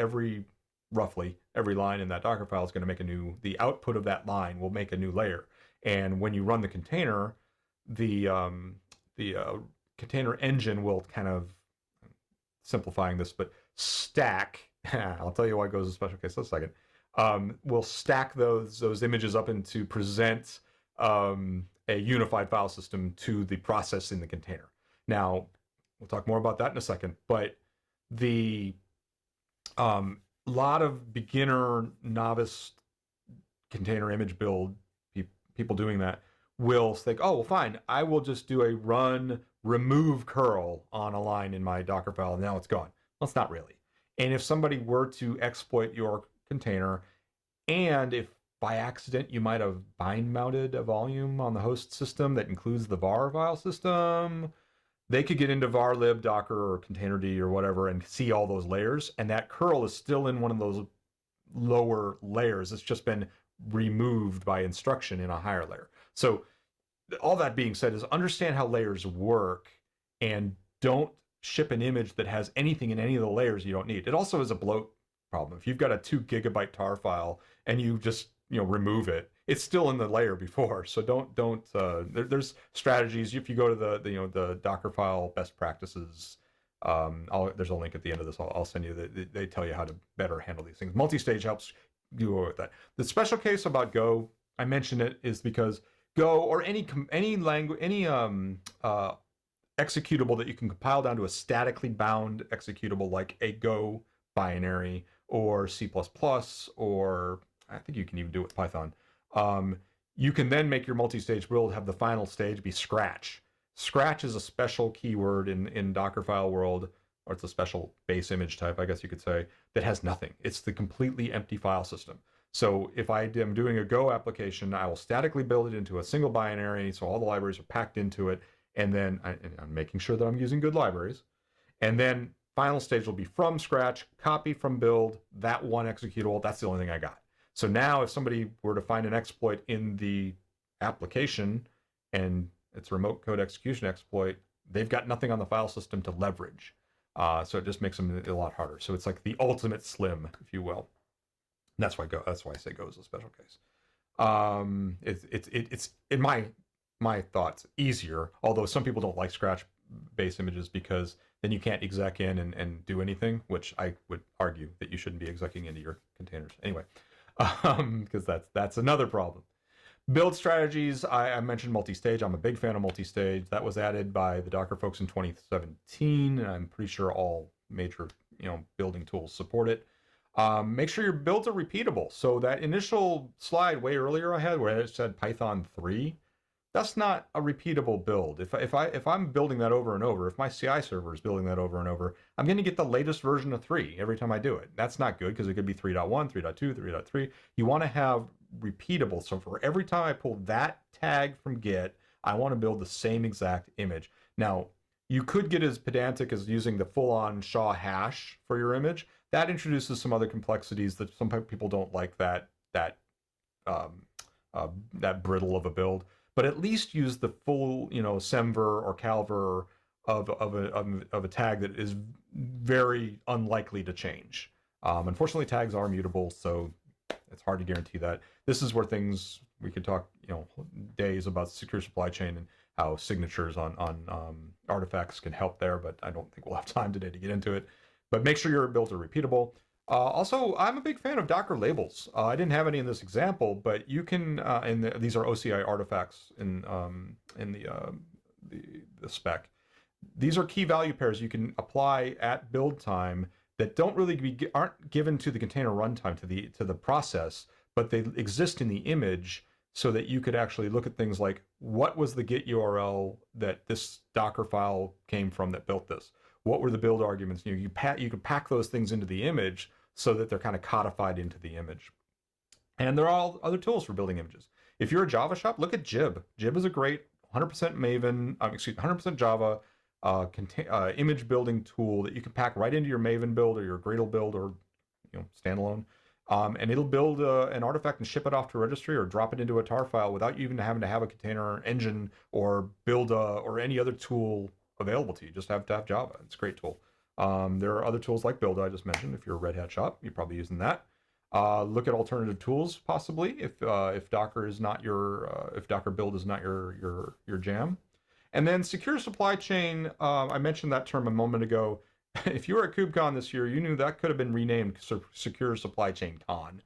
roughly every line in that Dockerfile is going to make the output of that line will make a new layer. And when you run the container, the container engine will kind of, simplifying this, but stack, I'll tell you why it goes a special case in a second, will stack those images up and to present a unified file system to the process in the container. Now, we'll talk more about that in a second, but the lot of beginner, novice container image build, people doing that will think, oh, well, fine, I will just do a run remove curl on a line in my Dockerfile, and now it's gone. Well, it's not really. And if somebody were to exploit your container, and if by accident you might have bind mounted a volume on the host system that includes the var file system, they could get into var lib docker or containerd or whatever and see all those layers, and that curl is still in one of those lower layers. It's just been removed by instruction in a higher layer. So all that being said is understand how layers work, and don't ship an image that has anything in any of the layers you don't need. It also is a bloat problem. If you've got a 2 gigabyte tar file and you just remove it, it's still in the layer before. So there's strategies. If you go to the Dockerfile best practices, there's a link at the end of this. I'll send you. They tell you how to better handle these things. Multi-stage helps you with that. The special case about Go, I mentioned it, is because Go, or any language, any executable that you can compile down to a statically bound executable, like a Go binary or C++, or I think you can even do it with Python. You can then make your multi-stage build have the final stage be Scratch. Scratch is a special keyword in Dockerfile world, or it's a special base image type, I guess you could say, that has nothing. It's the completely empty file system. So if I am doing a Go application, I will statically build it into a single binary, so all the libraries are packed into it, and then I'm making sure that I'm using good libraries. And then final stage will be from scratch, copy from build, that one executable, that's the only thing I got. So now if somebody were to find an exploit in the application, and it's a remote code execution exploit, they've got nothing on the file system to leverage. So it just makes them a lot harder. So it's like the ultimate slim, if you will. That's why I say Go is a special case. It's in my thoughts easier, although some people don't like Scratch base images because then you can't exec in and do anything, which I would argue that you shouldn't be execing into your containers anyway, because that's another problem. Build strategies, I mentioned multi-stage. I'm a big fan of multi-stage. That was added by the Docker folks in 2017, and I'm pretty sure all major building tools support it. Make sure your builds are repeatable. So that initial slide way earlier I had where it said Python 3, that's not a repeatable build. If I'm building that over and over, if my CI server is building that over and over, I'm going to get the latest version of 3 every time I do it. That's not good because it could be 3.1, 3.2, 3.3. You want to have repeatable. So for every time I pull that tag from Git, I want to build the same exact image. Now, you could get as pedantic as using the full-on SHA hash for your image. That introduces some other complexities that some people don't like, that brittle of a build. But at least use the full, semver or calver of a tag that is very unlikely to change. Unfortunately, tags are mutable, so it's hard to guarantee that. This is where we could talk, days about secure supply chain and how signatures on artifacts can help there, but I don't think we'll have time today to get into it. But make sure your builds are repeatable. Also, I'm a big fan of Docker labels. I didn't have any in this example, but you can, these are OCI artifacts in the spec. These are key value pairs you can apply at build time that don't really aren't given to the container runtime to the process, but they exist in the image so that you could actually look at things like what was the Git URL that this Docker file came from that built this? What were the build arguments? You can pack those things into the image so that they're kind of codified into the image. And there are all other tools for building images. If you're a Java shop, look at Jib. Jib is a great 100% Maven, 100% Java image building tool that you can pack right into your Maven build or your Gradle build or standalone. And it'll build an artifact and ship it off to registry or drop it into a tar file without you even having to have a container engine or build or any other tool available to you. Just have to have Java. It's a great tool. There are other tools like Buildah I just mentioned. If you're a Red Hat shop, you're probably using that. Look at alternative tools possibly if Docker is not if Docker build is not your jam. And then secure supply chain. I mentioned that term a moment ago. If you were at KubeCon this year, you knew that could have been renamed Secure Supply Chain Con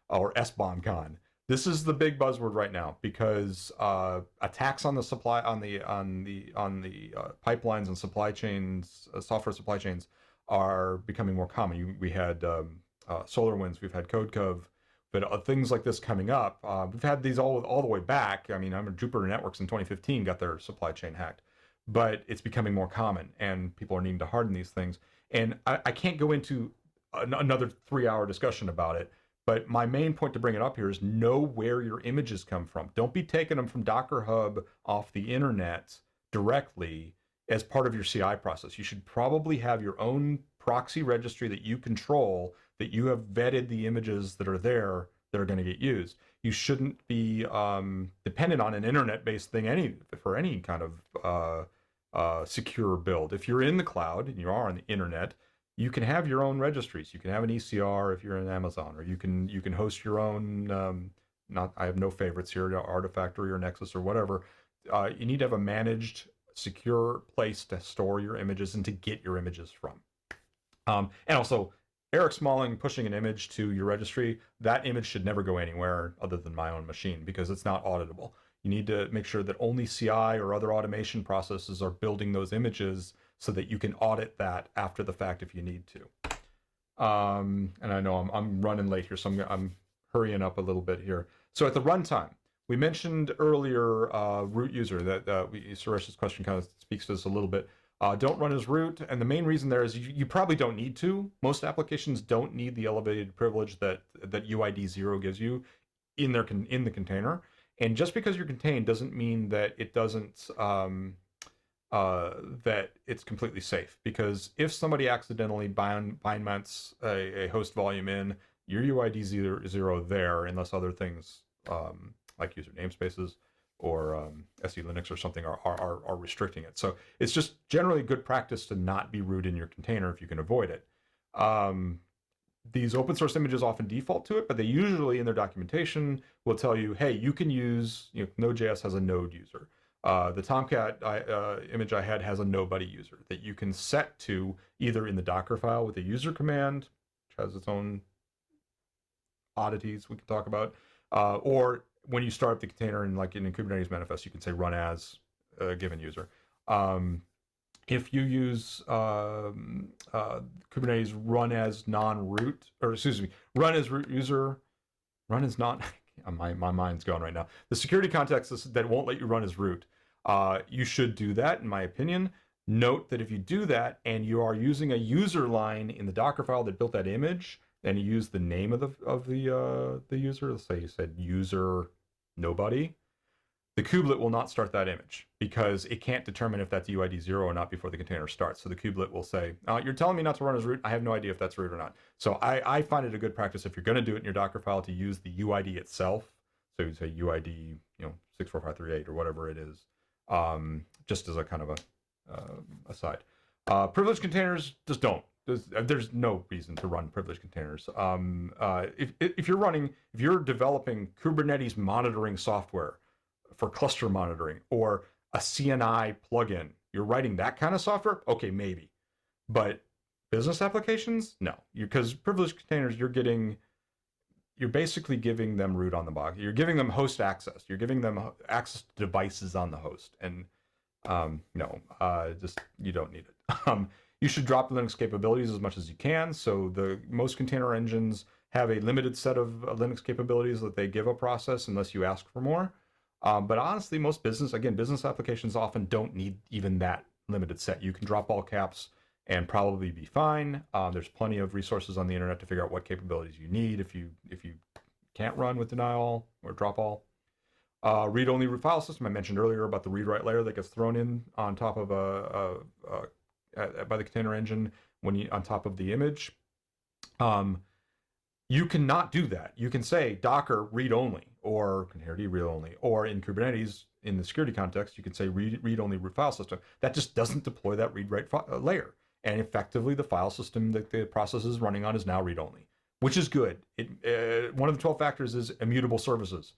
or SBOM Con. This is the big buzzword right now because attacks on the pipelines and supply chains, software supply chains, are becoming more common. We had SolarWinds, we've had CodeCove, but things like this coming up. We've had these all the way back. I mean, Jupyter Networks in 2015 got their supply chain hacked, but it's becoming more common, and people are needing to harden these things. And I can't go into another 3-hour discussion about it. But my main point to bring it up here is know where your images come from. Don't be taking them from Docker Hub off the internet directly as part of your CI process. You should probably have your own proxy registry that you control, that you have vetted the images that are there that are going to get used. You shouldn't be dependent on an internet-based thing for any kind of secure build. If you're in the cloud and you are on the internet, you can have your own registries. You can have an ECR if you're in Amazon, or you can host your own. I have no favorites here, Artifactory or Nexus or whatever. You need to have a managed, secure place to store your images and to get your images from. And also, Eric Smalling pushing an image to your registry, that image should never go anywhere other than my own machine because it's not auditable. You need to make sure that only CI or other automation processes are building those images so that you can audit that after the fact if you need to. And I know I'm running late here, so I'm hurrying up a little bit here. So at the runtime, we mentioned earlier root user that Suresh's question kind of speaks to this a little bit. Don't run as root, and the main reason there is you probably don't need to. Most applications don't need the elevated privilege that UID 0 gives you in the container. And just because you're contained doesn't mean that it doesn't that it's completely safe. Because if somebody accidentally bind mounts a host volume in, your UID 0 there, unless other things like user namespaces or SE Linux or something are restricting it. So it's just generally good practice to not be root in your container if you can avoid it. These open source images often default to it, but they usually in their documentation will tell you, hey, you can use, Node.js has a node user. The Tomcat image I had has a nobody user that you can set to either in the Dockerfile with a user command, which has its own oddities we can talk about, or when you start up the container and like in a Kubernetes manifest, you can say run as a given user. If you use Kubernetes run as non-root, or excuse me, run as root user, run as not, my mind's going right now. The security context that won't let you run as root. You should do that, in my opinion. Note that if you do that and you are using a user line in the Docker file that built that image, and you use the name of the user, let's say you said user nobody, the kubelet will not start that image because it can't determine if that's UID 0 or not before the container starts. So the kubelet will say, you're telling me not to run as root. I have no idea if that's root or not. So I find it a good practice if you're going to do it in your Docker file to use the UID itself. So you say UID, 64538 or whatever it is, just as a kind of a aside. Privileged containers just don't. There's no reason to run privileged containers. If you're developing Kubernetes monitoring software for cluster monitoring or a CNI plugin, you're writing that kind of software, okay, maybe. But Business applications, no, because privileged containers, you're basically giving them root on the box. You're giving them host access. You're giving them access to devices on the host, and no, just you don't need it. You should drop Linux capabilities as much as you can. So most container engines have a limited set of Linux capabilities that they give a process unless you ask for more. But honestly, most business applications often don't need even that limited set. You can drop all caps and probably be fine. There's plenty of resources on the internet to figure out what capabilities you need if you can't run with deny all or drop all. Read-only file system. I mentioned earlier about the read-write layer that gets thrown in on top of by the container engine on top of the image. You cannot do that. You can say Docker read-only or containerd read-only, or in Kubernetes, in the security context, you can say read-only root file system. That just doesn't deploy that read-write layer. And effectively, the file system that the process is running on is now read-only, which is good. One of the 12 factors is immutable services.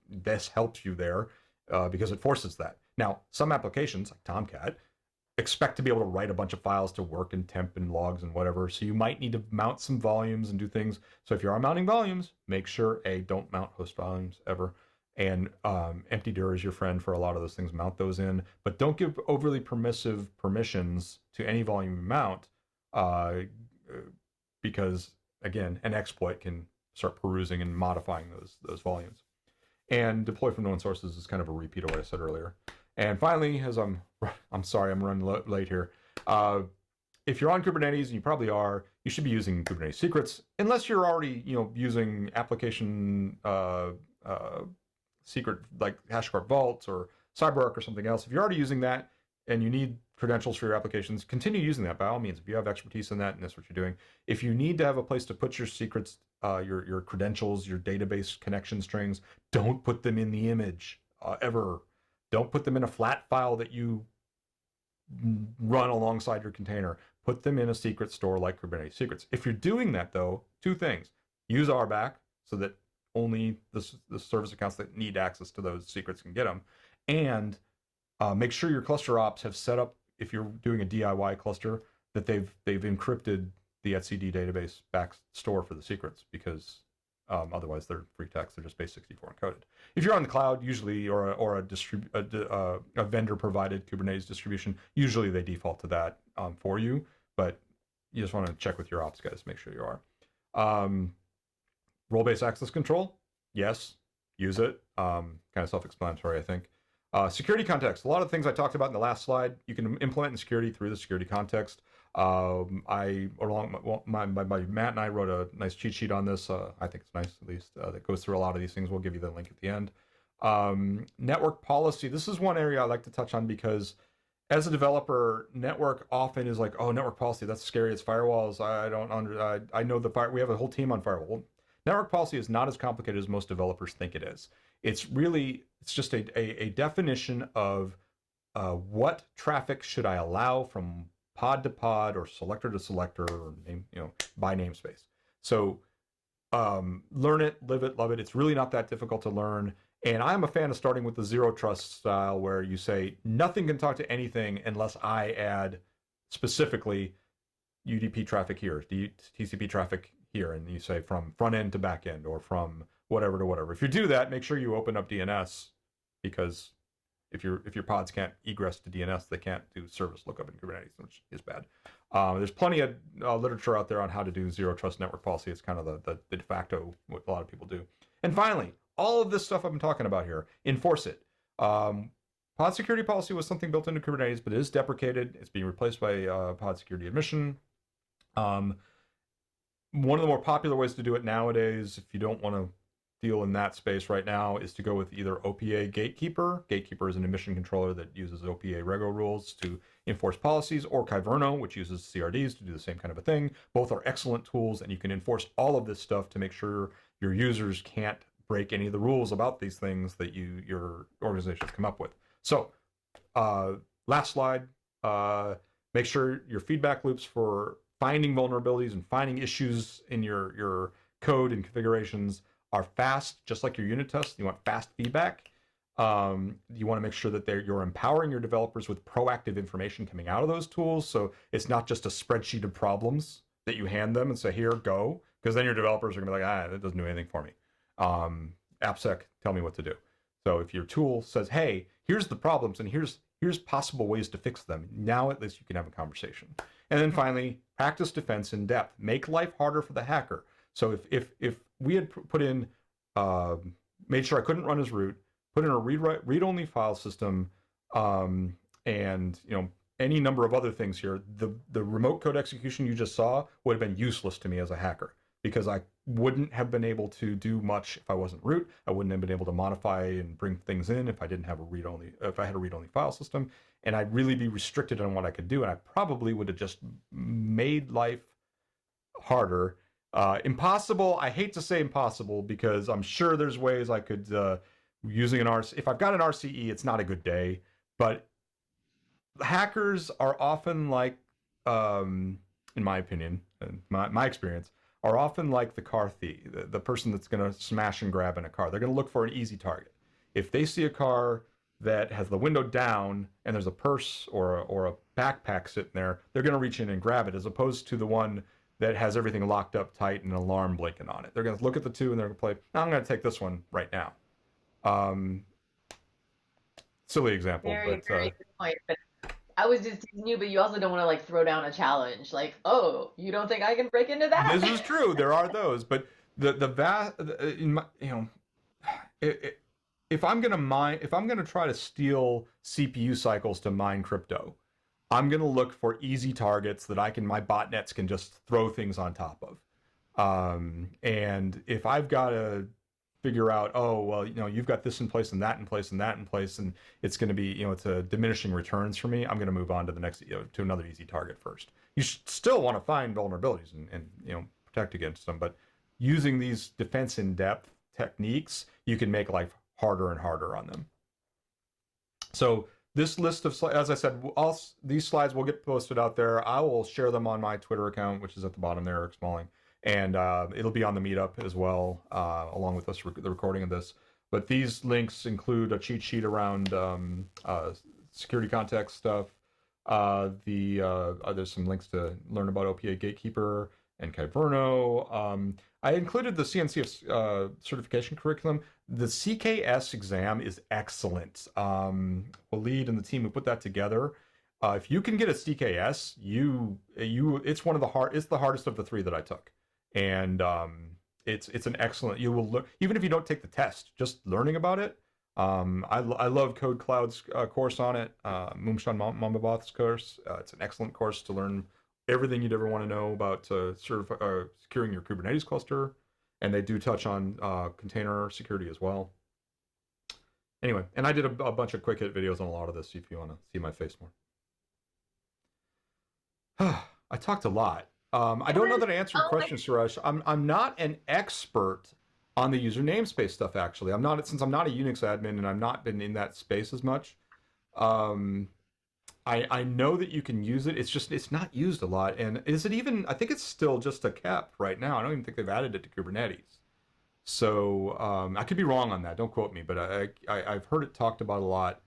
This helps you there because it forces that. Now, some applications, like Tomcat, expect to be able to write a bunch of files to work in temp and logs and whatever. So you might need to mount some volumes and do things. So if you are mounting volumes, make sure, don't mount host volumes ever. And empty dir is your friend for a lot of those things. Mount those in, but don't give overly permissive permissions to any volume you mount, because again, an exploit can start perusing and modifying those volumes. And deploy from known sources is kind of a repeat of what I said earlier. And finally, as I'm sorry, I'm running late here. If you're on Kubernetes, and you probably are, you should be using Kubernetes secrets, unless you're already using application secret like HashiCorp Vaults or CyberArk or something else. If you're already using that and you need credentials for your applications, continue using that by all means. If you have expertise in that and that's what you're doing. If you need to have a place to put your secrets, your credentials, your database connection strings, don't put them in the image ever. Don't put them in a flat file that you run alongside your container. Put them in a secret store like Kubernetes secrets. If you're doing that though, two things. Use RBAC so that only the service accounts that need access to those secrets can get them. And make sure your cluster ops have set up, if you're doing a DIY cluster, that they've encrypted the etcd database back store for the secrets, because otherwise they're free text. They're just base64 encoded. If you're on the cloud, usually, or a vendor provided Kubernetes distribution, usually they default to that for you. But you just want to check with your ops guys, make sure you are. Role-based access control, yes, use it. Kind of self-explanatory, I think. Security context. A lot of things I talked about in the last slide, you can implement in security through the security context. Matt and I wrote a nice cheat sheet on this. I think it's nice, at least, that goes through a lot of these things. We'll give you the link at the end. Network policy. This is one area I like to touch on because as a developer, network often is like, oh, network policy, that's scary. It's firewalls. I know we have a whole team on firewall. Network policy is not as complicated as most developers think it is. It's just a definition of what traffic should I allow from pod to pod or selector to selector, or by namespace. So learn it, live it, love it. It's really not that difficult to learn. And I'm a fan of starting with the zero trust style, where you say nothing can talk to anything unless I add specifically UDP traffic here, TCP traffic here, and you say from front end to back end, or from whatever to whatever. If you do that, make sure you open up DNS, because if your pods can't egress to DNS, they can't do service lookup in Kubernetes, which is bad. There's plenty of literature out there on how to do zero trust network policy. It's kind of the de facto what a lot of people do. And finally, all of this stuff I've been talking about here, enforce it. Pod security policy was something built into Kubernetes, but it is deprecated. It's being replaced by pod security admission. One of the more popular ways to do it nowadays, if you don't want to deal in that space right now, is to go with either OPA Gatekeeper. Gatekeeper is an admission controller that uses OPA Rego rules to enforce policies, or Kyverno, which uses CRDs to do the same kind of a thing. Both are excellent tools, and you can enforce all of this stuff to make sure your users can't break any of the rules about these things that your organizations come up with. So, last slide. Make sure your feedback loops for finding vulnerabilities and finding issues in your code and configurations are fast, just like your unit tests. You want fast feedback. You want to make sure that you're empowering your developers with proactive information coming out of those tools. So it's not just a spreadsheet of problems that you hand them and say, here, go. Because then your developers are going to be like, that doesn't do anything for me. AppSec, tell me what to do. So if your tool says, hey, here's the problems and here's possible ways to fix them, now at least you can have a conversation. And then finally, practice defense in depth. Make life harder for the hacker. So if we had put in, made sure I couldn't run as root, put in a read-only file system, and any number of other things here, the remote code execution you just saw would have been useless to me as a hacker, because I wouldn't have been able to do much if I wasn't root. I wouldn't have been able to modify and bring things in if I didn't have if I had a read-only file system, and I'd really be restricted on what I could do, and I probably would have just made life harder. Impossible. I hate to say impossible, because I'm sure there's ways I could, using an RC. If I've got an RCE, it's not a good day, but hackers are often like, in my opinion, and my experience, are often like the car thief, the person that's going to smash and grab in a car. They're going to look for an easy target. If they see a car that has the window down and there's a purse or a backpack sitting there, they're going to reach in and grab it, as opposed to the one that has everything locked up tight and an alarm blinking on it. They're going to look at the two and they're going to play, I'm going to take this one right now. Silly example, Very, but very good point. But I was just teasing you, but you also don't want to like throw down a challenge. Like, oh, you don't think I can break into that? this is true. There are those, but the vast, if I'm gonna try to steal CPU cycles to mine crypto, I'm gonna look for easy targets that my botnets can just throw things on top of. And if I've got to figure out, oh, well, you've got this in place and that in place and that in place, and it's going to be, it's a diminishing returns for me, I'm going to move on to the next, to another easy target first. You still want to find vulnerabilities and protect against them, but using these defense in depth techniques, you can make life harder and harder on them. So this list of, as I said, these slides will get posted out there. I will share them on my Twitter account, which is at the bottom there, Eric Smalling. And it'll be on the meetup as well, along with the recording of this. But these links include a cheat sheet around security context stuff. There's some links to learn about OPA Gatekeeper and Kyverno. I included the CNCF certification curriculum. The CKS exam is excellent. Waleed and the team who put that together, if you can get a CKS, it's the hardest of the three that I took. And it's an excellent, you will learn, even if you don't take the test, just learning about it. I love Code Cloud's course on it, Mumshan Mambaboth's course. It's an excellent course to learn everything you'd ever want to know about securing your Kubernetes cluster. And they do touch on container security as well. Anyway, and I did a bunch of quick hit videos on a lot of this if you want to see my face more. I talked a lot. I don't know that I answered your question, Suresh. I'm not an expert on the user namespace stuff, actually. Since I'm not a Unix admin and I've not been in that space as much. I know that you can use it. It's not used a lot. And is it even, I think it's still just a KEP right now. I don't even think they've added it to Kubernetes. So I could be wrong on that. Don't quote me, but I've heard it talked about a lot.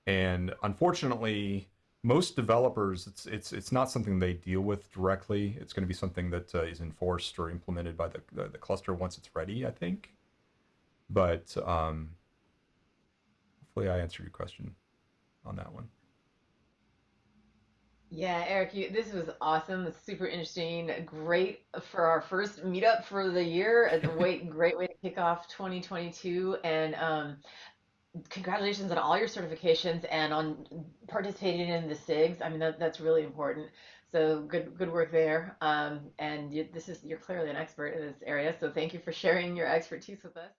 And unfortunately, most developers, it's not something they deal with directly. It's going to be something that is enforced or implemented by the cluster once it's ready, I think. But hopefully I answered your question on that one. Yeah, Eric, this was awesome. It's super interesting. Great for our first meetup for the year. It's a great way to kick off 2022. And congratulations on all your certifications and on participating in the SIGs. I mean, that's really important. So good work there. And you're clearly an expert in this area. So thank you for sharing your expertise with us.